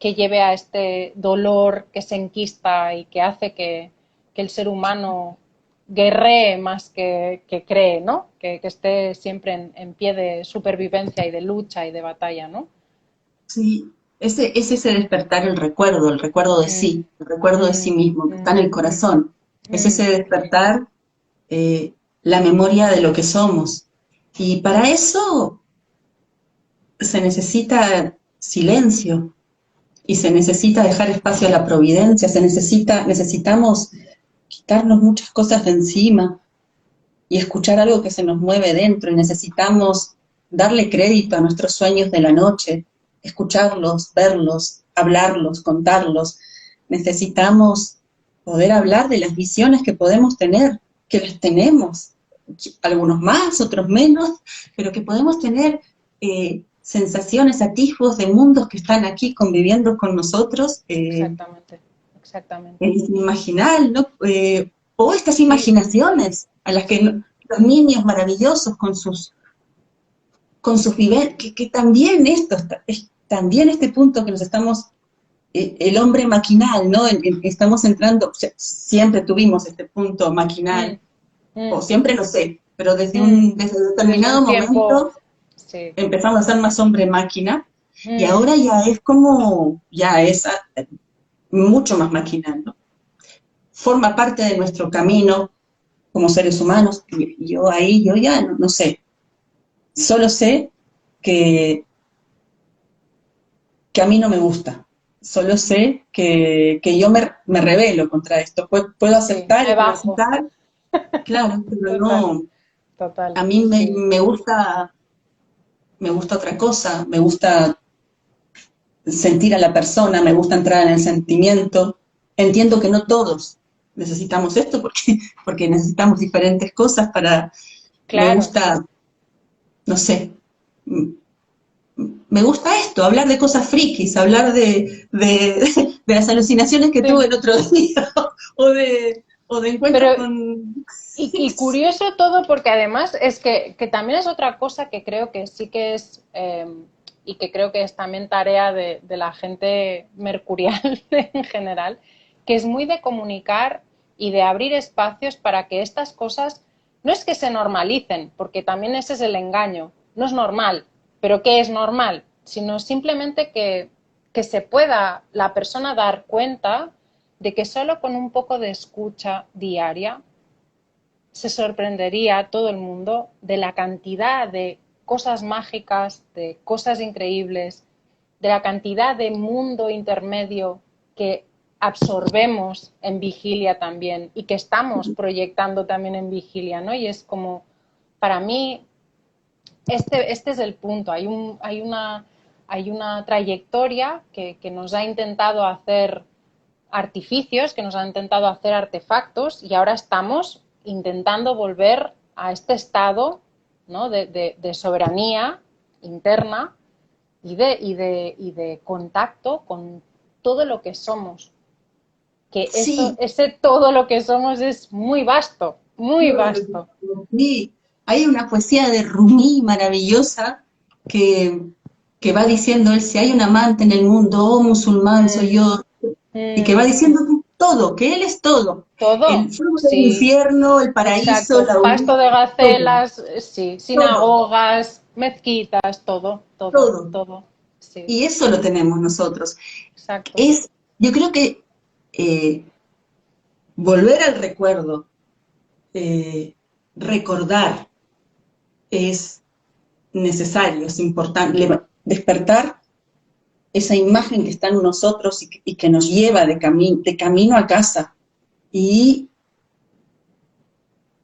lleve a este dolor que se enquista y que hace que el ser humano guerree más que cree, ¿no? Que esté siempre en pie de supervivencia y de lucha y de batalla, ¿no? Sí, es ese despertar el recuerdo de Mm, sí, el recuerdo de sí mm, mismo, que está en el mm, corazón. Es mm, ese despertar la memoria de lo que somos. Y para eso se necesita silencio y se necesita dejar espacio a la providencia, necesitamos quitarnos muchas cosas de encima y escuchar algo que se nos mueve dentro y necesitamos darle crédito a nuestros sueños de la noche, escucharlos, verlos, hablarlos, contarlos. Necesitamos poder hablar de las visiones que podemos tener, que las tenemos, algunos más, otros menos, pero que podemos tener sensaciones, atisbos de mundos que están aquí conviviendo con nosotros. exactamente, exactamente. Es imaginar, ¿no? O estas Sí, imaginaciones a las que sí, los niños maravillosos con sus vivencias, que también esto, es también este punto que nos estamos, el hombre maquinal, ¿no? Estamos entrando, o sea, siempre tuvimos este punto mm, maquinal, o mm, siempre no sé, pero mm. desde Desde determinado un tiempo, momento sí. empezamos a ser más hombre máquina, y Mm, ahora ya es como, ya es mucho más maquinal, ¿no? Forma parte de nuestro camino como seres humanos. Y yo ahí, yo ya no sé, solo sé que, que a mí no me gusta. Solo sé que yo me rebelo contra esto. Puedo sí, aceptar y me bajo. transitar, claro, pero Total, no. total, A mí sí. me gusta otra cosa, me gusta sentir a la persona, me gusta entrar en el sentimiento. Entiendo que no todos necesitamos esto porque necesitamos diferentes cosas para, me Claro, gusta, no sé, me gusta esto, hablar de cosas frikis, hablar de las alucinaciones que tuve sí. el otro día o de Pero, encuentros con... y curioso todo porque además es que también es otra cosa que creo que sí que es, y que creo que es también tarea de la gente mercurial en general, que es muy de comunicar y de abrir espacios para que estas cosas no es que se normalicen, porque también ese es el engaño, no es normal, pero ¿qué es normal? Sino simplemente que se pueda la persona dar cuenta de que solo con un poco de escucha diaria se sorprendería todo el mundo de la cantidad de cosas mágicas, de cosas increíbles, de la cantidad de mundo intermedio que absorbemos en vigilia también y que estamos proyectando también en vigilia, ¿no? Y es como, para mí, este es el punto. hay una trayectoria que nos ha intentado hacer artificios, que nos ha intentado hacer artefactos, y ahora estamos intentando volver a este estado, ¿no?, de soberanía interna y de contacto con todo lo que somos. Que Sí, ese todo lo que somos es muy vasto, muy vasto. sí. Hay una poesía de Rumi maravillosa que, que va diciendo él, si hay un amante en el mundo, oh musulmán, soy Mm, yo, y que va mm, diciendo todo, que él es todo, todo, el fuego del sí, infierno, el paraíso, exacto. la Pasto orilla, de todo, gacelas, sí, todo, sinagogas, mezquitas, todo, todo, todo. todo. Sí, Y eso lo tenemos nosotros. exacto. Es, yo creo que eh, volver al recuerdo, eh, recordar es necesario, es importante, despertar esa imagen que está en nosotros y que nos lleva de camino a casa y,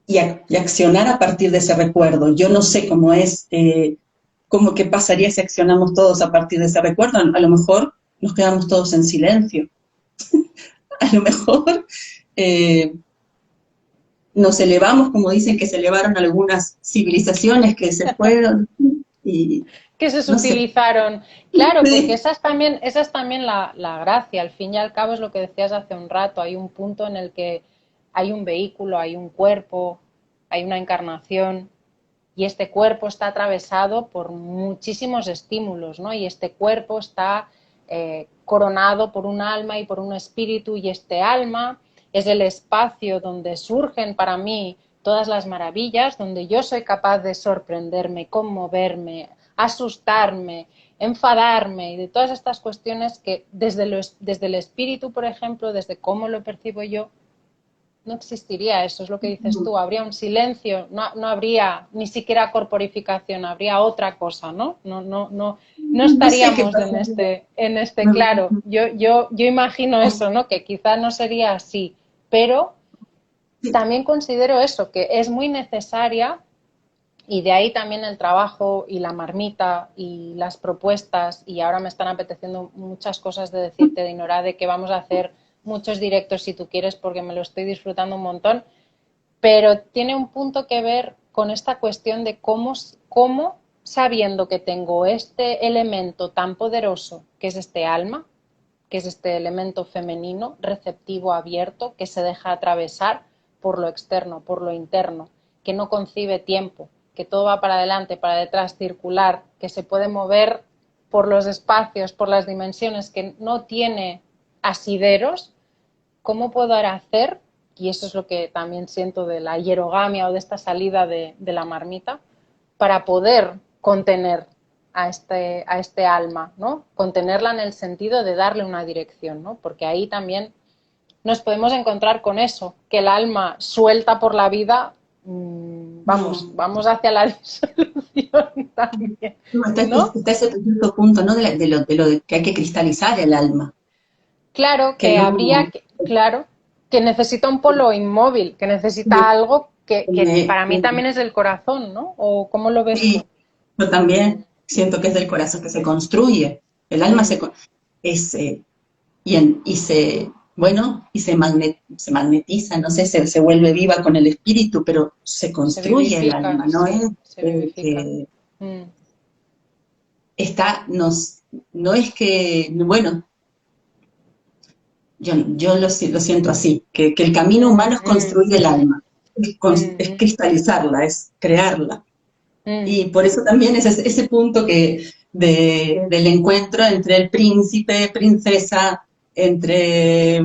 y accionar a partir de ese recuerdo. Yo no sé cómo es, cómo qué pasaría si accionamos todos a partir de ese recuerdo. A lo mejor nos quedamos todos en silencio. A lo mejor eh, nos elevamos, como dicen que se elevaron algunas civilizaciones que se fueron y Que se no sé. utilizaron. Claro, porque Sí, esa es también la gracia. Al fin y al cabo es lo que decías hace un rato. Hay un punto en el que hay un vehículo, hay un cuerpo, hay una encarnación, y este cuerpo está atravesado por muchísimos estímulos, ¿no? Y este cuerpo está coronado por un alma y por un espíritu, y este alma es el espacio donde surgen para mí todas las maravillas, donde yo soy capaz de sorprenderme, conmoverme, asustarme, enfadarme, y de todas estas cuestiones que desde el espíritu, por ejemplo, desde cómo lo percibo yo, no existiría eso, es lo que dices tú, habría un silencio, no habría ni siquiera corporificación, habría otra cosa, ¿no? No no sé qué estaríamos pasaría. en este claro. Yo imagino eso, ¿no? Que quizá no sería así, pero también considero eso, que es muy necesaria, y de ahí también el trabajo y la marmita y las propuestas, y ahora me están apeteciendo muchas cosas de decirte, Dinora, de que vamos a hacer muchos directos si tú quieres, porque me lo estoy disfrutando un montón, pero tiene un punto que ver con esta cuestión de cómo sabiendo que tengo este elemento tan poderoso, que es este alma, que es este elemento femenino, receptivo, abierto, que se deja atravesar por lo externo, por lo interno, que no concibe tiempo, que todo va para adelante, para detrás, circular, que se puede mover por los espacios, por las dimensiones, que no tiene asideros. ¿Cómo puedo ahora hacer? Y eso es lo que también siento de la hierogamia o de esta salida de la marmita, para poder contener a este alma, ¿no? Contenerla en el sentido de darle una dirección, ¿no? Porque ahí también nos podemos encontrar con eso, que el alma suelta por la vida, No, vamos hacia la disolución también, no, ¿no? está ese cierto punto, ¿no? De lo que hay que cristalizar el alma, Claro que que no, habría, claro, que necesita un polo inmóvil, que necesita algo que para mí también es el corazón, ¿no? ¿O cómo lo ves sí, tú? yo también siento que es del corazón que se construye, el alma Mm, es, y se, bueno, y se magnetiza, no sé, se vuelve viva con el espíritu, pero se se construye el vivifica, alma, no es sí, se vivifica. que Mm, está, no es que, bueno, yo lo siento así, que el camino mm, humano es mm, construir el alma, es mm, cristalizarla, es crearla. mm, Y por eso también es ese punto del encuentro entre el príncipe, princesa, entre,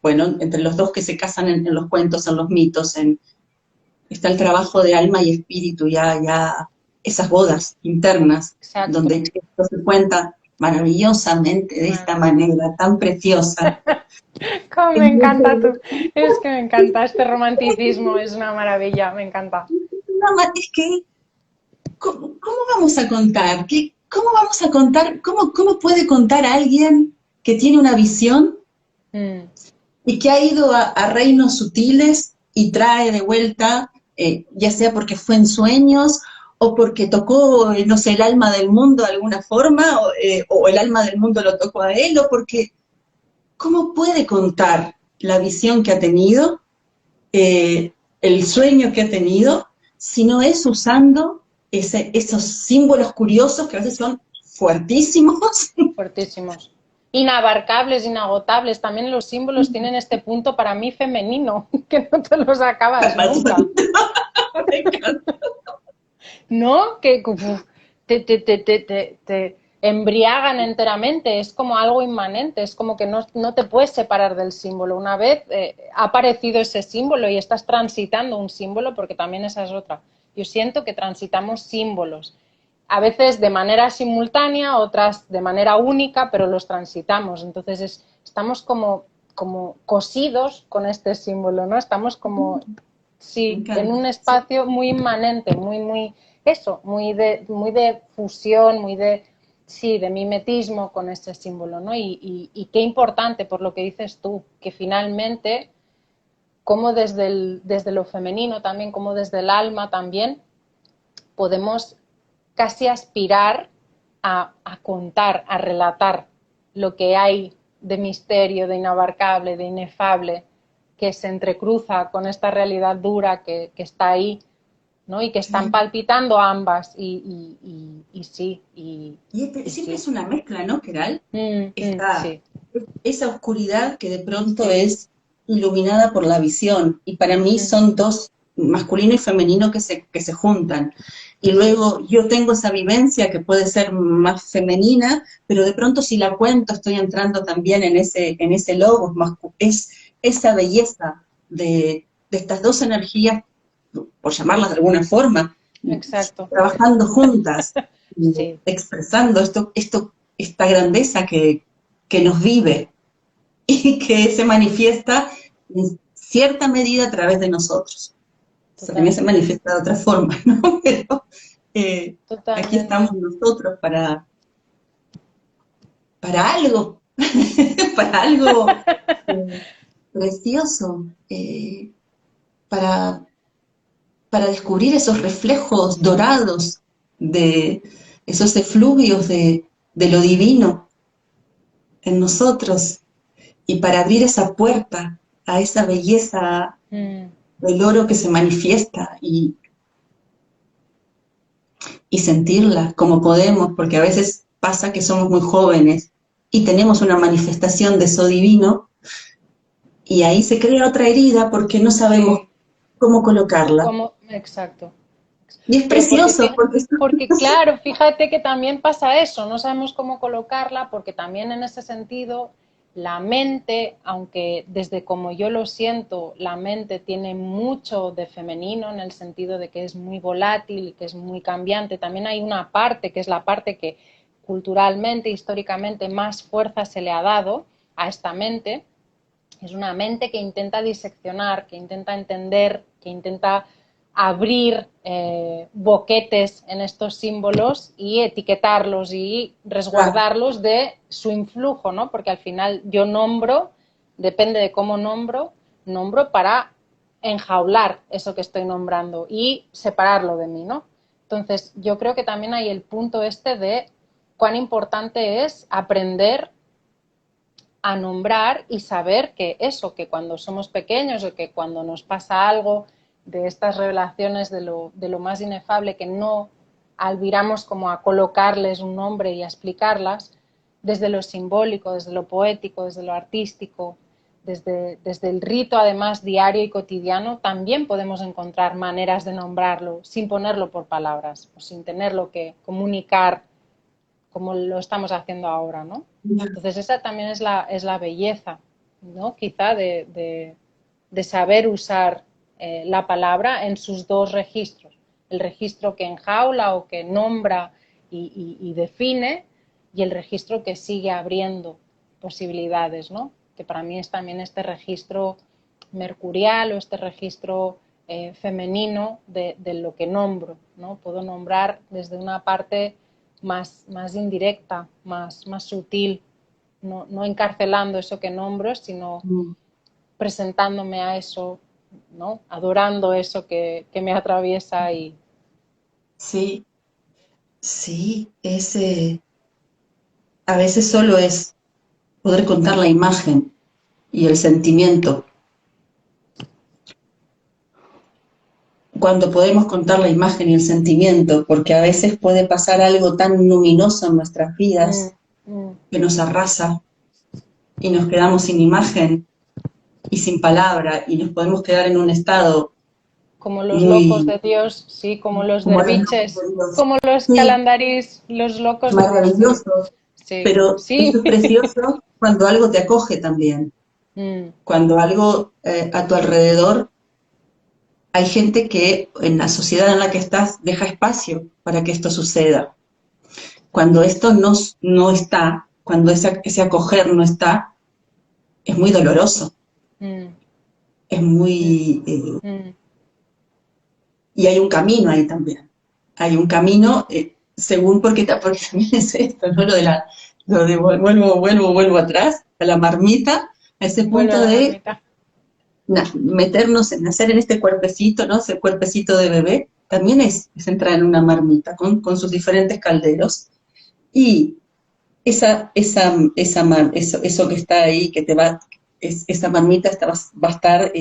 bueno, entre los dos que se casan en los cuentos, en los mitos, está el trabajo de alma y espíritu, ya esas bodas internas, exacto. donde esto se cuenta maravillosamente de esta manera tan preciosa. Cómo me encanta tú. Es que me encanta este romanticismo, es una maravilla, me encanta. Es que ¿cómo vamos a contar? ¿Cómo vamos a contar? ¿Cómo puede contar alguien que tiene una visión Mm, y que ha ido a reinos sutiles y trae de vuelta, ya sea porque fue en sueños o porque tocó, no sé, el alma del mundo de alguna forma, o el alma del mundo lo tocó a él, o porque, ¿cómo puede contar la visión que ha tenido, el sueño que ha tenido, si no es usando esos símbolos curiosos que a veces son fuertísimos? Fuertísimos. Inabarcables, inagotables. También los símbolos tienen este punto para mí femenino, que no te los acabas nunca. Me encanta. ¿No? Que te embriagan enteramente, es como algo inmanente, es como que no te puedes separar del símbolo. Una vez ha aparecido ese símbolo y estás transitando un símbolo, porque también esa es otra. Yo siento que transitamos símbolos, a veces de manera simultánea, otras de manera única, pero los transitamos. Entonces estamos como cosidos con este símbolo, ¿no? Estamos como, Me sí, en encanta. un espacio muy inmanente, eso, muy de fusión, sí, de mimetismo con este símbolo, ¿no? Y qué importante, por lo que dices tú, que finalmente, como desde lo femenino también, como desde el alma también, podemos casi aspirar a contar, a relatar lo que hay de misterio, de inabarcable, de inefable, que se entrecruza con esta realidad dura que está ahí, ¿no? Y que están Sí. palpitando ambas, sí, Y y siempre sí. es una mezcla, ¿no, Keral? Está Sí, esa oscuridad que de pronto es iluminada por la visión, y para mí son dos, masculino y femenino, que se juntan. Y sí, luego yo tengo esa vivencia que puede ser más femenina, pero de pronto si la cuento estoy entrando también en ese logo, es esa belleza de estas dos energías, por llamarlas de alguna forma, exacto. trabajando juntas, Sí, expresando esta grandeza que nos vive y que se manifiesta en cierta medida a través de nosotros. O sea, también se totalmente, manifiesta de otra forma, ¿no? Pero eh, aquí totalmente. estamos nosotros para algo, para algo precioso, para, para descubrir esos reflejos dorados, de esos efluvios de lo divino en nosotros, y para abrir esa puerta a esa belleza Mm. del oro que se manifiesta, y sentirla como podemos, porque a veces pasa que somos muy jóvenes y tenemos una manifestación de eso divino, y ahí se crea otra herida porque no sabemos Sí, cómo colocarla. exacto. Y es Pero precioso porque porque claro, fíjate que también pasa eso, no sabemos cómo colocarla, porque también en ese sentido la mente, aunque desde como yo lo siento, la mente tiene mucho de femenino en el sentido de que es muy volátil y que es muy cambiante, también hay una parte que es la parte que culturalmente, históricamente más fuerza se le ha dado a esta mente. Es una mente que intenta diseccionar, que intenta entender, que intenta abrir boquetes en estos símbolos y etiquetarlos y resguardarlos de su influjo, ¿no? Porque al final yo nombro, depende de cómo nombro para enjaular eso que estoy nombrando y separarlo de mí, ¿no? Entonces, yo creo que también hay el punto este de cuán importante es aprender a nombrar y saber que eso, que cuando somos pequeños o que cuando nos pasa algo de estas revelaciones de lo más inefable, que no albiramos como a colocarles un nombre y a explicarlas, desde lo simbólico, desde lo poético, desde lo artístico, desde el rito además diario y cotidiano, también podemos encontrar maneras de nombrarlo sin ponerlo por palabras o sin tenerlo que comunicar como lo estamos haciendo ahora, ¿no? Entonces esa también es la belleza, ¿no? Quizá de saber usar la palabra en sus dos registros, el registro que enjaula o que nombra y define, y el registro que sigue abriendo posibilidades, ¿no? Que para mí es también este registro mercurial o este registro femenino de lo que nombro, ¿no? Puedo nombrar desde una parte más indirecta, más sutil, no encarcelando eso que nombro, sino presentándome a eso, ¿no? Adorando eso que me atraviesa Sí, sí, a veces solo es poder contar la imagen y el sentimiento. Cuando podemos contar la imagen y el sentimiento, porque a veces puede pasar algo tan luminoso en nuestras Mm, vidas mm. que nos arrasa y nos quedamos sin imagen y sin palabra y nos podemos quedar en un estado Como los locos muy, de Dios, sí, como los como los locos derviches, de Dios. como los Sí, calandarís, los locos de Dios, sí, maravilloso, sí, pero sí. esto es precioso cuando algo te acoge también, Mm, cuando algo a tu alrededor, hay gente que en la sociedad en la que estás deja espacio para que esto suceda. Cuando esto no está, cuando ese acoger no está, es muy doloroso, mm, es mm, muy... mm. y hay un camino ahí también. Hay un camino, según, porque también es esto, ¿no? Lo de vuelvo atrás, a la marmita, a ese Vuelve a punto la de marmita. meternos en nacer en este cuerpecito, ¿no? Ese cuerpecito de bebé, también es entrar en una marmita con sus diferentes calderos. Y eso que está ahí, esa marmita va a estar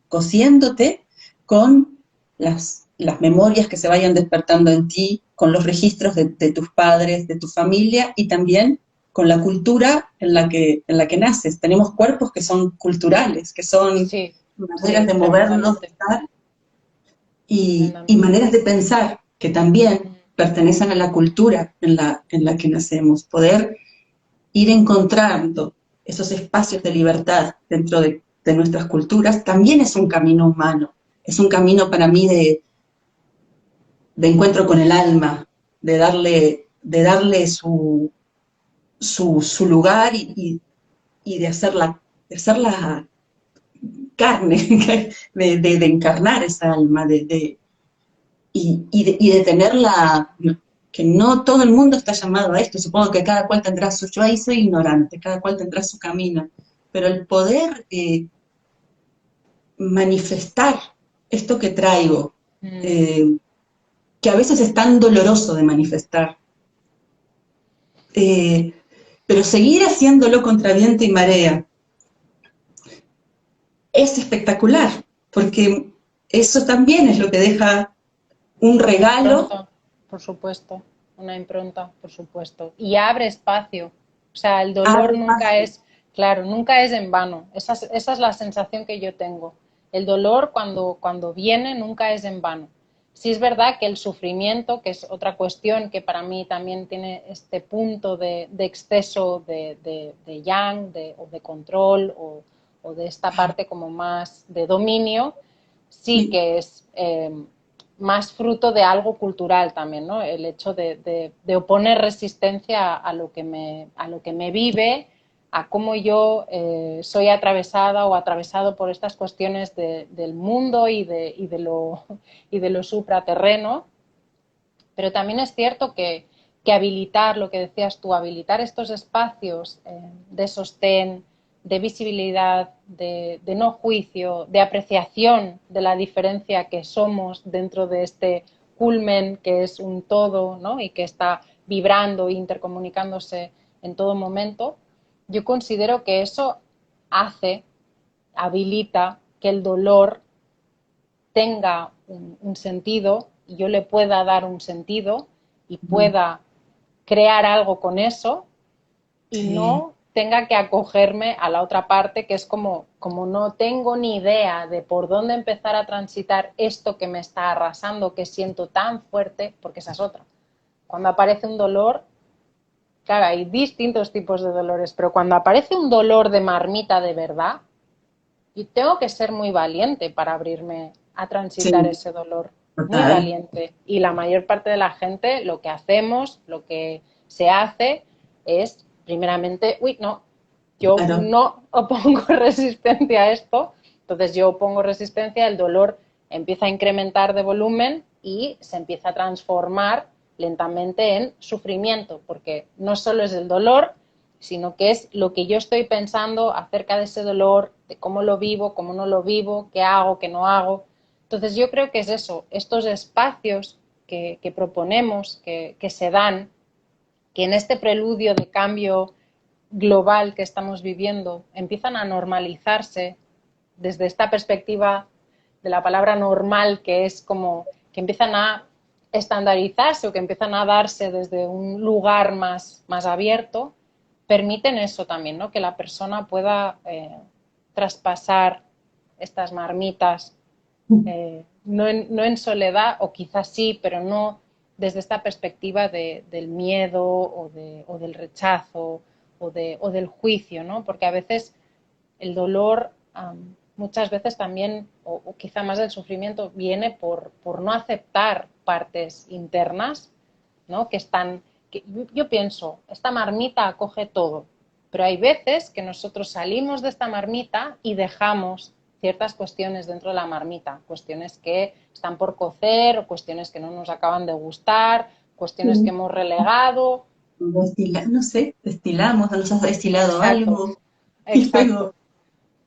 cociéndote con las memorias que se vayan despertando en ti, con los registros de tus padres, de tu familia y también con la cultura en la que naces. Tenemos cuerpos que son culturales, que son Sí, maneras sí, de movernos, de tremendamente, estar y tremendamente. maneras de pensar que también Mm, pertenecen a la cultura en la que nacemos. Poder ir encontrando esos espacios de libertad dentro de nuestras culturas también es un camino humano. Es un camino para mí de encuentro con el alma, de darle su lugar y de hacerla carne, de encarnar esa alma, y de tenerla, que no todo el mundo está llamado a esto, supongo que cada cual tendrá su, yo ahí soy ignorante, cada cual tendrá su camino, pero el poder manifestar esto que traigo, mm. eh, que a veces es tan doloroso de manifestar, eh, pero seguir haciéndolo contra viento y marea es espectacular, porque eso también es lo que deja un Una regalo. impronta, por supuesto, una impronta, por supuesto. Y abre espacio. O sea, el dolor Abre nunca paso. es, claro, nunca es en vano. Esa es la sensación que yo tengo. El dolor cuando viene nunca es en vano. Sí es verdad que el sufrimiento, que es otra cuestión que para mí también tiene este punto de exceso de yang o de control o de esta parte como más de dominio, sí Sí, que es más fruto de algo cultural también, ¿no? El hecho de oponer resistencia a lo que me vive, a cómo yo soy atravesada o atravesado por estas cuestiones del mundo y de lo supraterreno. Pero también es cierto que habilitar, lo que decías tú, habilitar estos espacios de sostén, de visibilidad, de no juicio, de apreciación de la diferencia que somos dentro de este culmen que es un todo, ¿no? Y que está vibrando e intercomunicándose en todo momento, yo considero que eso hace, habilita que el dolor tenga un sentido y yo le pueda dar un sentido y pueda crear algo con eso y sí, no tenga que acogerme a la otra parte que es como no tengo ni idea de por dónde empezar a transitar esto que me está arrasando, que siento tan fuerte, porque esa es otra. Cuando aparece un dolor, claro, hay distintos tipos de dolores, pero cuando aparece un dolor de marmita de verdad, y tengo que ser muy valiente para abrirme a transitar sí, ese dolor, muy total, valiente. Y la mayor parte de la gente lo que hacemos, lo que se hace es, primeramente, uy, no, yo claro. no opongo resistencia a esto, entonces yo opongo resistencia, el dolor empieza a incrementar de volumen y se empieza a transformar lentamente en sufrimiento, porque no solo es el dolor, sino que es lo que yo estoy pensando acerca de ese dolor, de cómo lo vivo, cómo no lo vivo, qué hago, qué no hago. Entonces yo creo que es eso, estos espacios que proponemos, que se dan, que en este preludio de cambio global que estamos viviendo empiezan a normalizarse desde esta perspectiva de la palabra normal, que es como que empiezan a estandarizarse o que empiezan a darse desde un lugar más abierto, permiten eso también, ¿no? Que la persona pueda traspasar estas marmitas, no en soledad, o quizás sí, pero no desde esta perspectiva del miedo o del rechazo o del juicio, ¿no? Porque a veces el dolor, muchas veces también, o quizá más del sufrimiento, viene por no aceptar partes internas, ¿no? Yo pienso, esta marmita acoge todo, pero hay veces que nosotros salimos de esta marmita y dejamos ciertas cuestiones dentro de la marmita, cuestiones que están por cocer, o cuestiones que no nos acaban de gustar, cuestiones que hemos relegado. No sé, destilamos, nos has destilado Exacto, algo y luego exacto.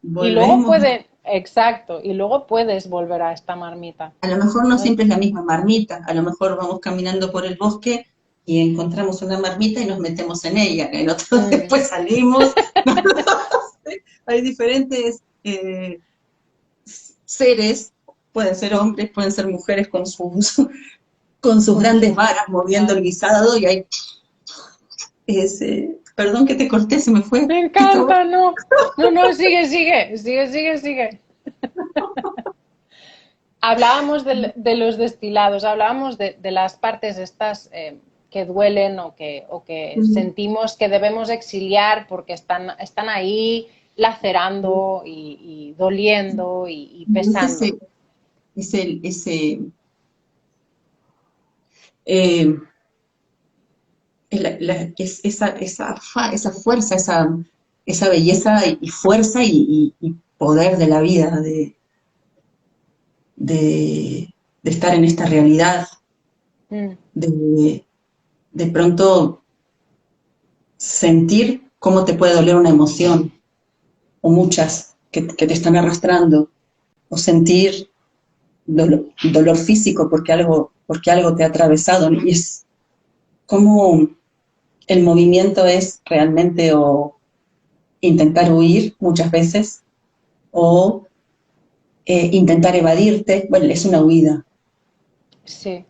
Y luego volvemos. exacto, y luego puedes volver a esta marmita. A lo mejor no Entonces, siempre es la misma marmita, a lo mejor vamos caminando por el bosque y encontramos una marmita y nos metemos en ella, en otro después salimos. Hay diferentes seres, pueden ser hombres, pueden ser mujeres con sus grandes varas moviendo el guisado y hay perdón que te corté, se me fue. me encanta, no, sigue. Hablábamos de los destilados, hablábamos de las partes estas que duelen o que sentimos que debemos exiliar porque están ahí lacerando y doliendo y pesando. Eh, esa fuerza, esa belleza y fuerza y poder de la vida, de estar en esta realidad, de pronto sentir cómo te puede doler una emoción, o muchas que te están arrastrando, o sentir dolor físico porque algo te ha atravesado, y es como el movimiento es realmente o intentar huir muchas veces, o intentar evadirte, bueno, es una huida. Sí.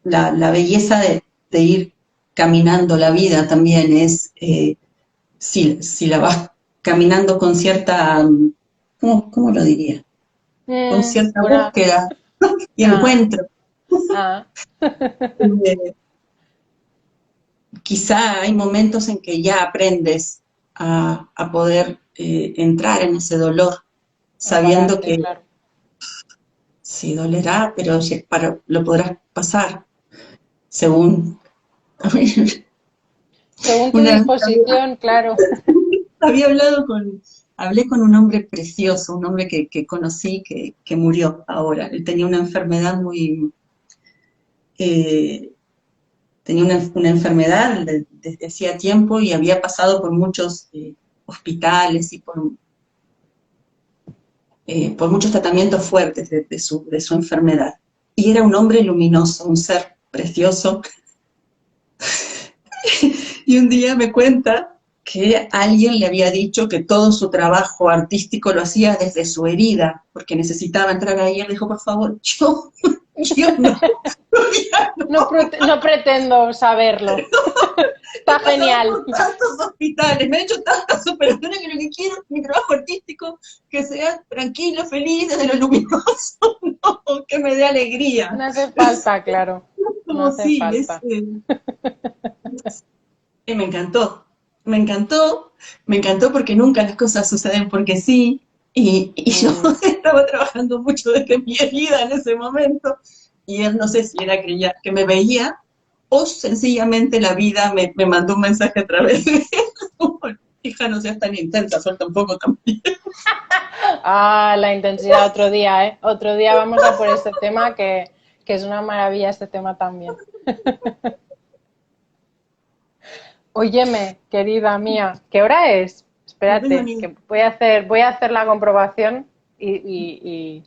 La belleza de ir caminando la vida también es, si la vas caminando con cierta, ¿cómo lo diría? Con cierta Una, búsqueda y ah, encuentro. ah, Eh, Quizá hay momentos en que ya aprendes a poder entrar en ese dolor, a sabiendo pararte, que claro. sí dolerá, pero lo podrás pasar según. Según tu Una vez disposición, claro. hablé con un hombre precioso, un hombre que conocí que murió ahora. Él tenía una enfermedad eh, tenía una enfermedad desde hacía tiempo y había pasado por muchos hospitales y por muchos tratamientos fuertes de su enfermedad. Y era un hombre luminoso, un ser precioso. Y un día me cuenta que alguien le había dicho que todo su trabajo artístico lo hacía desde su herida, porque necesitaba entrar ahí. Él dijo, por favor, yo no. No pretendo saberlo. He Está pasado genial. por tantos hospitales, me he hecho tantas operaciones que lo que quiero es mi trabajo artístico, que sea tranquilo, feliz, desde lo luminoso, no, que me dé alegría. No hace falta, claro. No Como hace sí, falta. me encantó, me encantó, me encantó porque nunca las cosas suceden porque sí, y yo Mm. estaba trabajando mucho desde mi herida en ese momento, y él no sé si era que me veía, o sencillamente la vida me mandó un mensaje a través de él. Hija, no seas tan intensa, suelta un poco también. Ah, la intensidad otro día, ¿eh? Otro día vamos a por este tema que es una maravilla este tema también. Óyeme, querida mía, ¿qué hora es? No tengo Espérate, ni que voy a hacer la comprobación y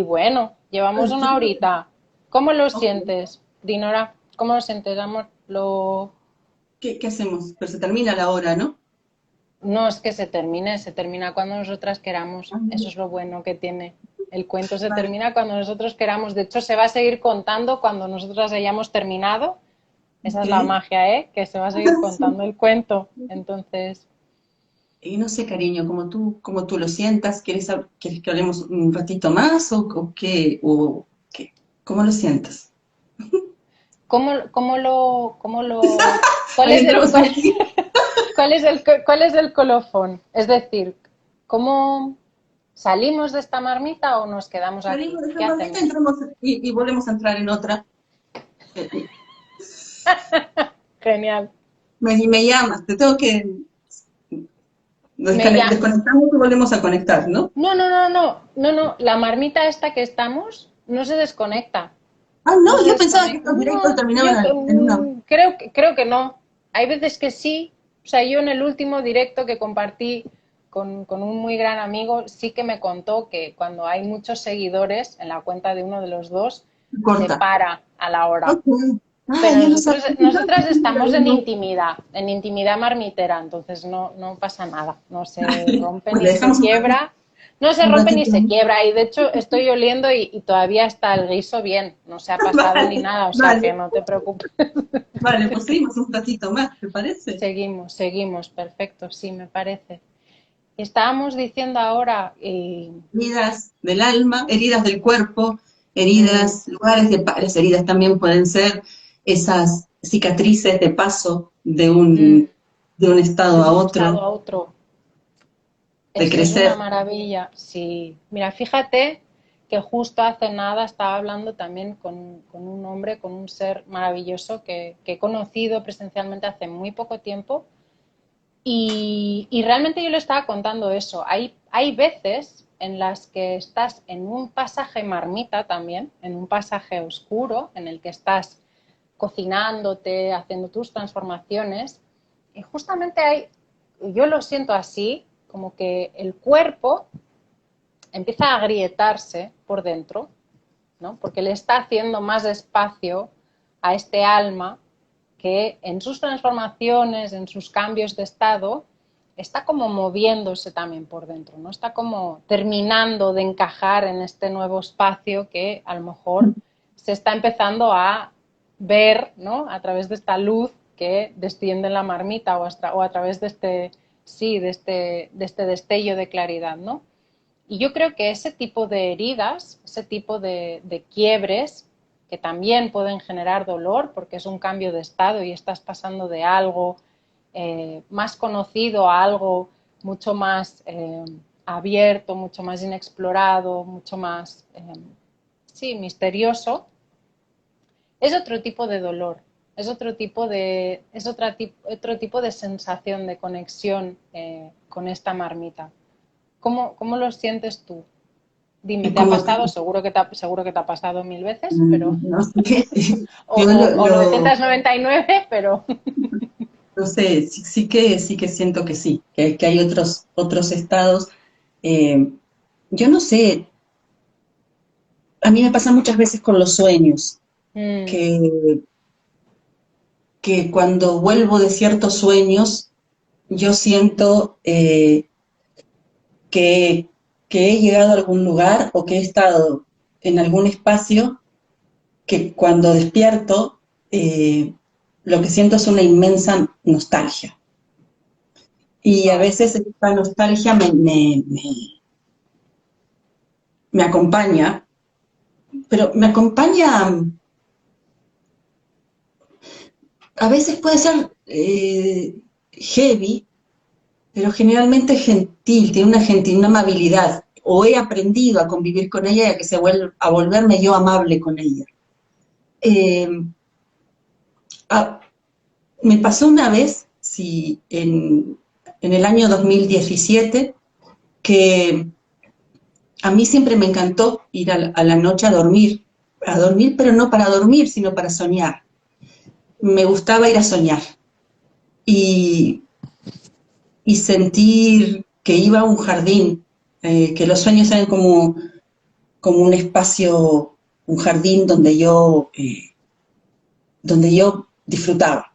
bueno, llevamos una horita. ¿Cómo lo Ok. sientes, Dinora? ¿Cómo lo sientes, amor? ¿Qué hacemos? Pero se termina la hora, ¿no? No es que se termina cuando nosotras queramos. Ah, Eso es lo bueno que tiene. El cuento se vale. termina cuando nosotros queramos. De hecho, se va a seguir contando cuando nosotras hayamos terminado. Esa Ok. es la magia, ¿eh? Que se va a seguir Sí. contando el cuento. Entonces, Y no sé, cariño, como tú lo sientas, ¿quieres que hablemos un ratito más o qué? ¿Cómo lo sientas? ¿cuál Ahí es el, entramos cuál, aquí. cuál es el colofón? Es decir, ¿cómo salimos de esta marmita o nos quedamos aquí? Salimos de esta ¿Qué marmita, hacemos? entramos y volvemos a entrar en otra. Eh, Genial. me llamas, te tengo que... Me ya, Desconectamos y volvemos a conectar, ¿no? no. La marmita esta que estamos no se desconecta. Ah, No no, se yo pensaba que desconecta. estos directos No, terminaban en una... creo que no. Hay veces que sí. O sea, yo en el último directo que compartí con un muy gran amigo, sí que me contó que cuando hay muchos seguidores en la cuenta de uno de los dos, se corta. para a la hora. Ok. Ah, Pero yo no sabía. nosotras estamos No. en intimidad marmitera, entonces no pasa nada, no se Vale, rompe pues ni le se dejamos quiebra, no se un rompe ni ratito. se quiebra, y de hecho estoy oliendo y todavía está el guiso bien, no se ha pasado ni Vale, nada, o sea que vale, no te preocupes. vale, pues seguimos un ratito más, ¿te parece? Seguimos, perfecto, sí, me parece. Estábamos diciendo ahora, Heridas del alma, heridas del cuerpo, mm, heridas, las heridas también pueden ser esas cicatrices de paso mm, de un estado de a un estado otro, a otro. de Es una crecer. maravilla, sí. Mira, fíjate que justo hace nada estaba hablando también con un hombre, con un ser maravilloso que he conocido presencialmente hace muy poco tiempo y realmente yo le estaba contando eso. Hay veces en las que estás en un pasaje marmita también, en un pasaje oscuro, en el que estás cocinándote, haciendo tus transformaciones, y justamente hay, yo lo siento así, como que el cuerpo empieza a agrietarse por dentro, ¿no? Porque le está haciendo más espacio a este alma que en sus transformaciones, en sus cambios de estado, está como moviéndose también por dentro, ¿no? Está como terminando de encajar en este nuevo espacio que a lo mejor se está empezando a ver, ¿no? A través de esta luz que desciende en la marmita o a través de este, sí, de este destello de claridad, ¿no? Y yo creo que ese tipo de heridas, ese tipo de quiebres, que también pueden generar dolor porque es un cambio de estado y estás pasando de algo más conocido a algo mucho más abierto, mucho más inexplorado, mucho más, sí, misterioso, es otro tipo de dolor, es otro tipo de sensación de conexión con esta marmita. ¿Cómo lo sientes tú? Dime, Y ¿te ha como pasado? Seguro que te ha pasado mil veces, pero no sé, o, yo o 999, pero no sé, sí que siento que sí, que hay otros estados. Eh, yo no sé, a mí me pasa muchas veces con los sueños, mm, que, que cuando vuelvo de ciertos sueños, yo siento que, que he llegado a algún lugar o que he estado en algún espacio que cuando despierto, lo que siento es una inmensa nostalgia. Y a wow. veces esta nostalgia me acompaña, pero me acompaña, a veces puede ser heavy, pero generalmente gentil, tiene una gentil, una amabilidad, o he aprendido a convivir con ella y a, a volverme yo amable con ella. Eh, a- Me pasó una vez, sí, en el año 2017, que a mí siempre me encantó ir a la noche a dormir, pero no para dormir, sino para soñar. Me gustaba ir a soñar y, y sentir que iba a un jardín, que los sueños eran como un espacio, un jardín donde yo disfrutaba.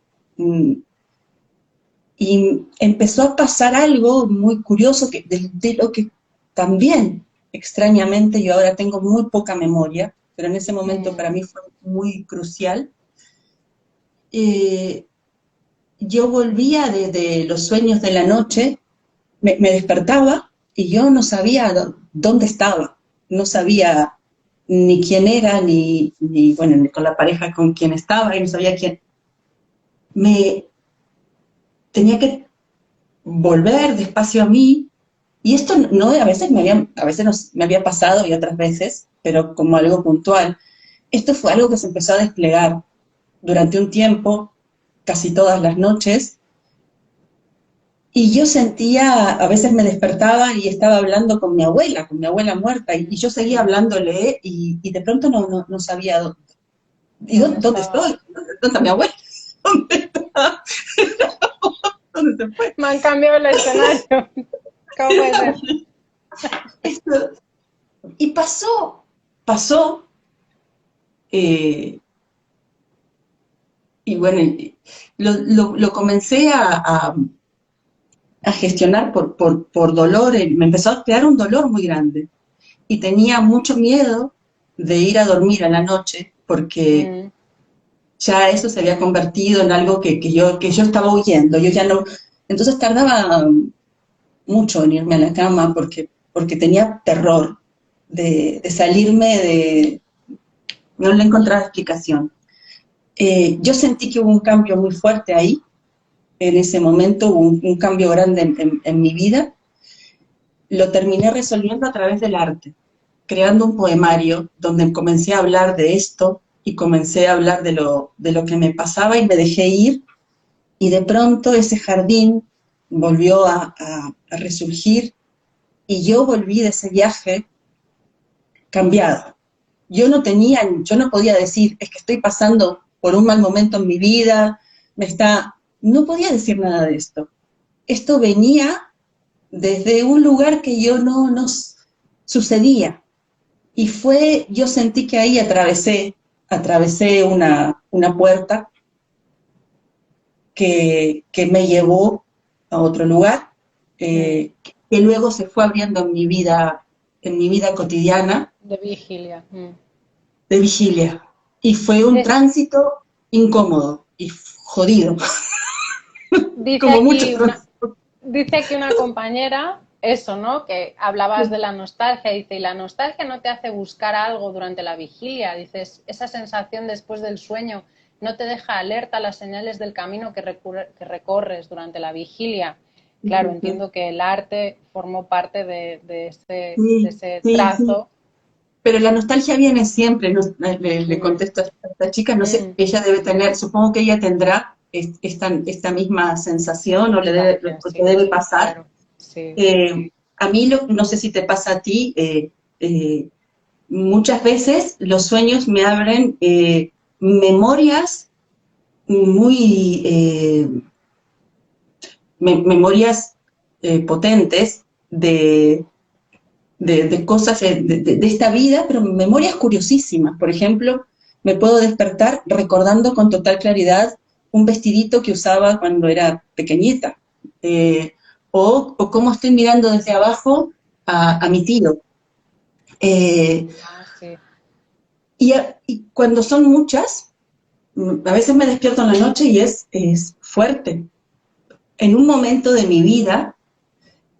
Y empezó a pasar algo muy curioso de lo que también, extrañamente, yo ahora tengo muy poca memoria, pero en ese momento para mí fue muy crucial. Yo volvía de los sueños de la noche, me despertaba y yo no sabía dónde estaba, no sabía ni quién era, bueno, ni con la pareja con quien estaba, y no sabía quién. Me tenía que volver despacio a mí, y esto no, a veces me había pasado y otras veces, pero como algo puntual. Esto fue algo que se empezó a desplegar durante un tiempo, casi todas las noches, y yo sentía, a veces me despertaba y estaba hablando con mi abuela muerta, y yo seguía hablándole, y de pronto no sabía dónde estoy, dónde está mi abuela, dónde está, dónde se fue. Me han cambiado el escenario. ¿Cómo puede ser? Esto, y pasó, eh, y bueno, lo comencé a gestionar por dolor, me empezó a crear un dolor muy grande, y tenía mucho miedo de ir a dormir a la noche, porque ya eso se había convertido en algo que yo estaba huyendo, yo ya no, entonces tardaba mucho en irme a la cama, porque tenía terror de salirme no le encontraba explicación. Yo sentí que hubo un cambio muy fuerte ahí, en ese momento hubo un cambio grande en mi vida. Lo terminé resolviendo a través del arte, creando un poemario donde comencé a hablar de esto y comencé a hablar de lo que me pasaba, y me dejé ir, y de pronto ese jardín volvió a resurgir, y yo volví de ese viaje cambiado. Yo no podía decir, es que estoy pasando por un mal momento en mi vida, no podía decir nada de esto. Esto venía desde un lugar que yo no sucedía. Y yo sentí que ahí atravesé una puerta que me llevó a otro lugar, que luego se fue abriendo en mi vida cotidiana, De vigilia. de vigilia. Y fue un tránsito incómodo y jodido, Dice como muchos aquí una, dice aquí una compañera eso, ¿no? Que hablabas de la nostalgia, dice, y la nostalgia no te hace buscar algo durante la vigilia, dices, esa sensación después del sueño no te deja alerta a las señales del camino que recorres durante la vigilia. Claro, entiendo que el arte formó parte de Sí, ese sí, sí. trazo. Pero la nostalgia viene siempre, le contesto a esta chica, no sé, ella debe tener, supongo que ella tendrá esta misma sensación, o Nostalgia, le sí, debe pasar. claro, sí. A mí, no sé si te pasa a ti, muchas veces los sueños me abren memorias muy, memorias potentes de cosas de esta vida, pero memorias curiosísimas. Por ejemplo, me puedo despertar recordando con total claridad un vestidito que usaba cuando era pequeñita, o cómo estoy mirando desde abajo a mi tío. Sí. Y cuando son muchas, a veces me despierto en la noche y es fuerte. En un momento de mi vida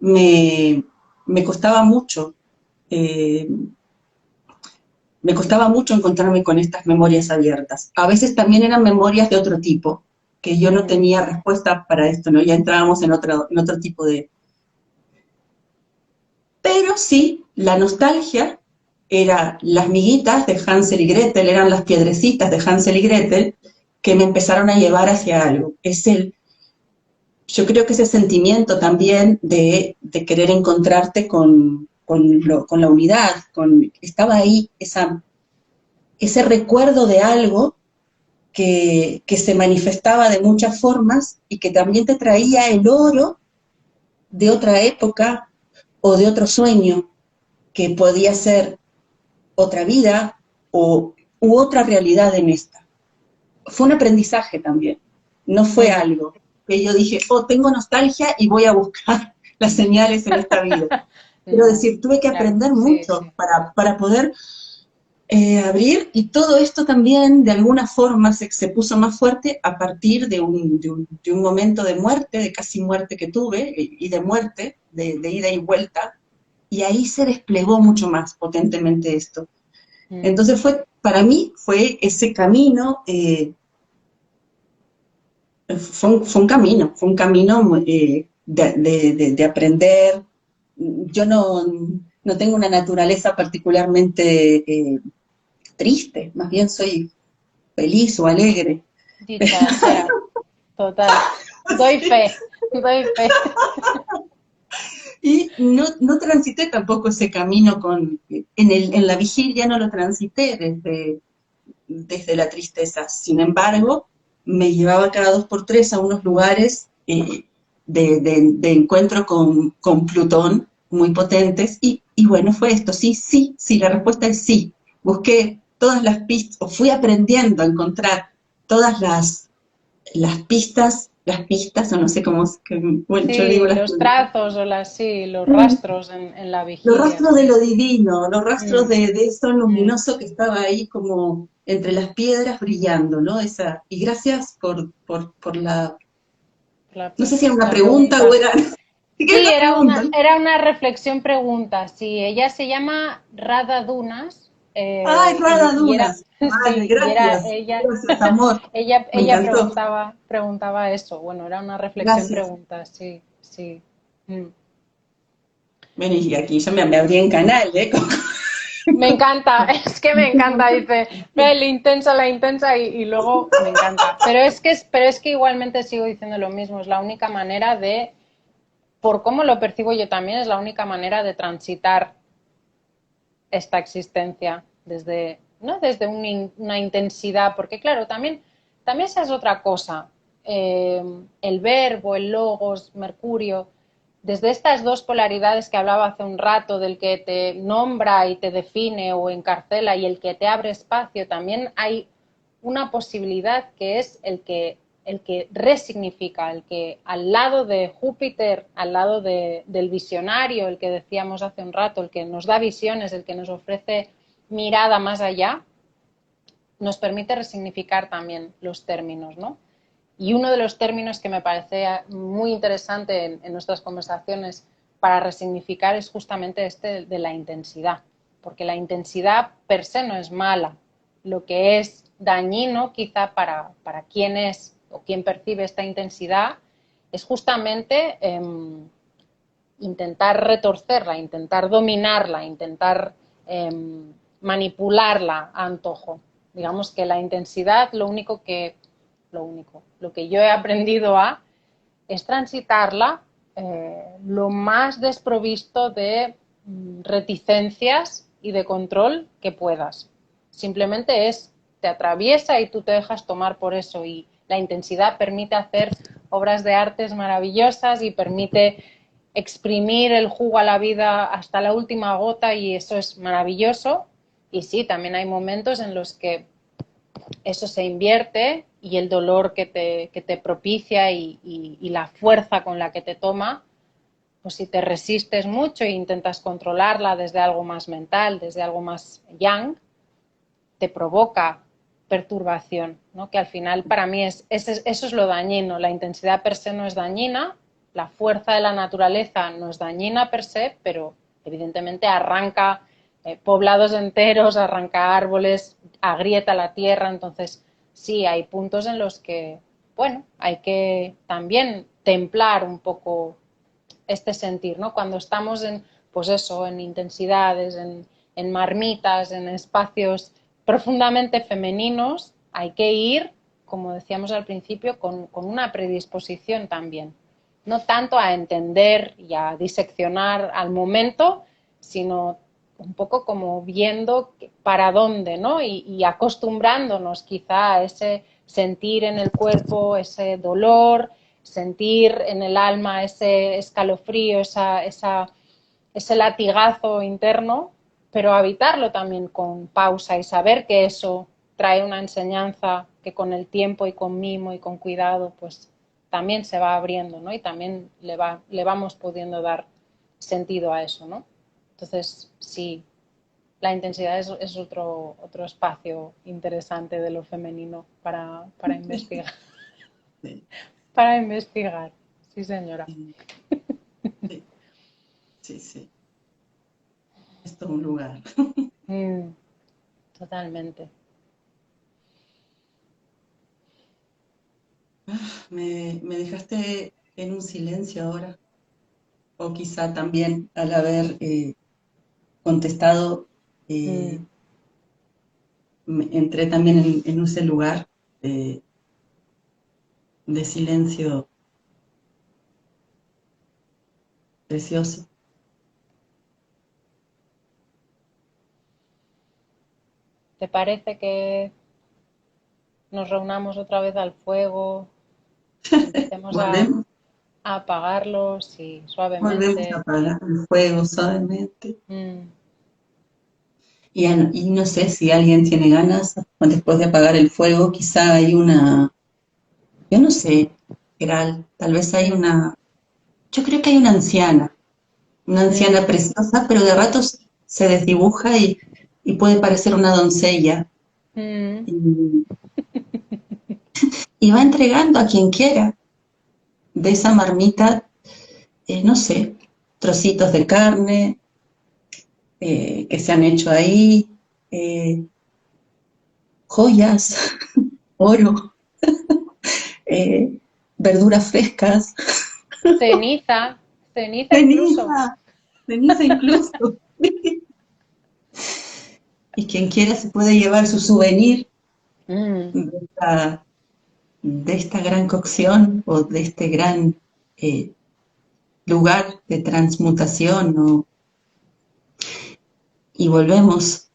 me, me costaba mucho eh, me costaba mucho encontrarme con estas memorias abiertas. A veces también eran memorias de otro tipo, que yo no tenía respuesta para esto, ¿no? Ya entrábamos en otro tipo de... Pero sí, la nostalgia era las miguitas de Hansel y Gretel, eran las piedrecitas de Hansel y Gretel que me empezaron a llevar hacia algo. Yo creo que ese sentimiento también de querer encontrarte con la unidad, estaba ahí ese recuerdo de algo que se manifestaba de muchas formas, y que también te traía el oro de otra época o de otro sueño, que podía ser otra vida, u otra realidad en esta. Fue un aprendizaje también, no fue algo que yo dije, oh, tengo nostalgia y voy a buscar las señales en esta vida. Quiero No, decir, tuve que claro, aprender sí, mucho sí. para poder abrir, y todo esto también de alguna forma se puso más fuerte a partir de un momento de muerte, de casi muerte que tuve, y de muerte, de ida y vuelta, y ahí se desplegó mucho más potentemente esto. Mm. Entonces para mí fue ese camino, fue un camino de aprender. Yo no tengo una naturaleza particularmente triste, más bien soy feliz o alegre. Dicharachera, total. Doy fe, doy fe. Y no transité tampoco ese camino en la vigilia no lo transité desde la tristeza. Sin embargo, me llevaba cada 2 por 3 a unos lugares de encuentro con Plutón muy potentes, y bueno, fue esto, sí, la respuesta es sí. Busqué todas las pistas, o fui aprendiendo a encontrar todas las pistas, o no sé cómo, bueno, yo digo Sí, los trazos o sí, los rastros en la los vigilia, rastros de sí. lo divino, los rastros Mm, de eso mm. luminoso que estaba ahí como entre las piedras brillando, ¿no? Y gracias por la, no sé si era una La pregunta o pregunta. era, sí que era Sí, una pregunta, ¿no? era una reflexión pregunta. Sí, ella se llama Rada Dunas Ay, Rada y era, Dunas, vale, sí, y era gracias, amor, me ella encantó, preguntaba eso. Bueno, era una reflexión gracias. pregunta, sí, sí. Mm. Bueno, y aquí yo me abrí en canal, ¿eh? Me encanta, es que me encanta, dice, ve la intensa y luego me encanta. Pero es que igualmente sigo diciendo lo mismo, es la única manera de, por cómo lo percibo yo también, es la única manera de transitar esta existencia desde, ¿no? Desde una intensidad, porque claro, también esa es otra cosa. El verbo, el logos, Mercurio, desde estas dos polaridades que hablaba hace un rato, del que te nombra y te define o encarcela y el que te abre espacio, también hay una posibilidad que es el que resignifica, el que al lado de Júpiter, al lado del visionario, el que decíamos hace un rato, el que nos da visiones, el que nos ofrece mirada más allá, nos permite resignificar también los términos, ¿no? Y uno de los términos que me parece muy interesante en nuestras conversaciones para resignificar es justamente este de la intensidad, porque la intensidad per se no es mala. Lo que es dañino quizá para quien es o quien percibe esta intensidad es justamente intentar retorcerla, intentar dominarla, intentar manipularla a antojo. Digamos que la intensidad, lo que yo he aprendido es transitarla lo más desprovisto de reticencias y de control que puedas. Simplemente te atraviesa y tú te dejas tomar por eso, y la intensidad permite hacer obras de artes maravillosas y permite exprimir el jugo a la vida hasta la última gota, y eso es maravilloso. Y sí, también hay momentos en los que eso se invierte y el dolor que te propicia y la fuerza con la que te toma, pues si te resistes mucho e intentas controlarla desde algo más mental, desde algo más yang, te provoca perturbación, ¿no? Que al final para mí eso es lo dañino. La intensidad per se no es dañina, la fuerza de la naturaleza no es dañina per se, pero evidentemente arranca poblados enteros, arranca árboles, agrieta la tierra. Entonces sí, hay puntos en los que, bueno, hay que también templar un poco este sentir, ¿no? Cuando estamos en, pues eso, en intensidades, en marmitas, en espacios profundamente femeninos, hay que ir, como decíamos al principio, con una predisposición también. No tanto a entender y a diseccionar al momento, sino un poco como viendo para dónde, ¿no? Y acostumbrándonos quizá a ese sentir en el cuerpo, ese dolor, sentir en el alma ese escalofrío, ese latigazo interno, pero habitarlo también con pausa y saber que eso trae una enseñanza que con el tiempo y con mimo y con cuidado, pues también se va abriendo, ¿no? Y también le vamos pudiendo dar sentido a eso, ¿no? Entonces, sí, la intensidad es otro espacio interesante de lo femenino para investigar. Sí, Para investigar, sí señora. sí, sí, sí, sí. Es todo un lugar. Mm, totalmente. Me dejaste en un silencio ahora, o quizá también al haber contestado, Mm, entré también en ese lugar de, de silencio precioso. ¿te parece que nos reunamos otra vez al fuego y empecemos Volvemos, a apagarlo, sí, volvemos a suavemente? apagar el fuego suavemente. Mm, Y no sé si alguien tiene ganas, después de apagar el fuego, quizá hay una, yo no sé, Geral, tal vez hay mm, una, yo creo que hay una mm, anciana preciosa, pero de ratos se desdibuja y puede parecer una doncella. mm. Y, y va entregando a quien quiera de esa marmita, no sé, trocitos de carne que se han hecho ahí, eh, joyas, oro, eh, verduras frescas, Ceniza, ceniza incluso. ceniza, ceniza incluso. Y quien quiera se puede llevar su souvenir Mm, de esta gran cocción o de este gran eh, lugar de transmutación. Y volvemos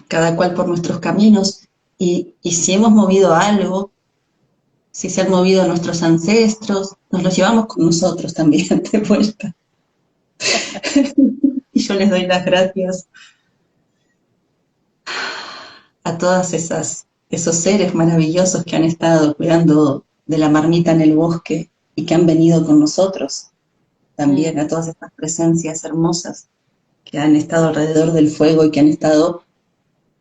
cada cual por nuestros caminos. Y si hemos movido algo, si se han movido nuestros ancestros, nos los llevamos con nosotros también de vuelta. Y yo les doy las gracias a todas esos seres maravillosos que han estado cuidando de la marmita en el bosque y que han venido con nosotros. También mm. a todas estas presencias hermosas que han estado alrededor del fuego y que han estado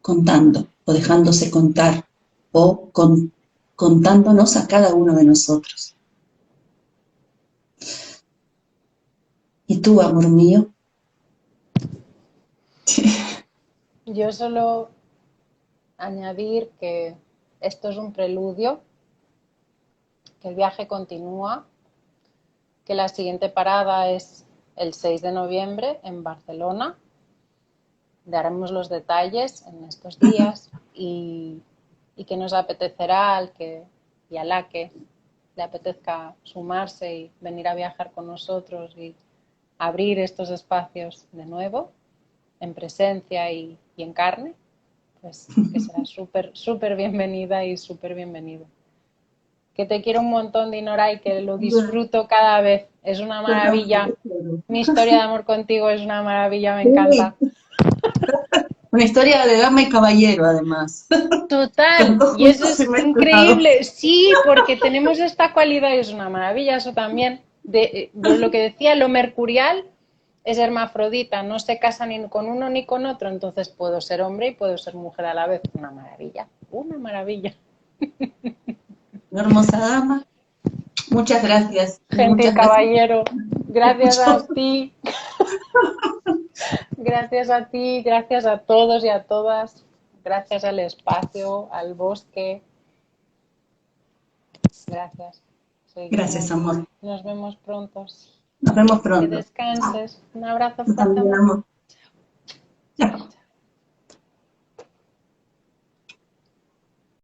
contando o dejándose contar o contándonos a cada uno de nosotros. ¿Y tú, amor mío? Yo solo añadir que esto es un preludio, que el viaje continúa, que la siguiente parada es el 6 de noviembre en Barcelona. Daremos los detalles en estos días y que nos apetecerá al que y a la que le apetezca sumarse y venir a viajar con nosotros y abrir estos espacios de nuevo en presencia y en carne, pues que será súper bienvenida y súper bienvenido. Que te quiero un montón, Dinora, y que lo disfruto cada vez. Es una Yo también maravilla. te quiero. Mi historia de amor contigo es una maravilla, me Sí, encanta. una historia de dama y caballero, además. Los Total, dos y eso juntos y es mezclados. increíble. Sí, porque tenemos esta cualidad y es una maravilla eso también. Pues lo que decía, lo mercurial es hermafrodita, no se casa ni con uno ni con otro, entonces puedo ser hombre y puedo ser mujer a la vez. Una maravilla, una maravilla. Una hermosa dama. Muchas gracias. Gentil Muchas gracias. caballero, gracias a Escucho. ti, gracias a ti, gracias a todos y a todas, gracias al espacio, al bosque, gracias. Gracias, Seguimos, amor. nos vemos pronto. Nos vemos Que pronto. Chao. descanses. Un abrazo Tú fuerte, también, amor. amor. Chao.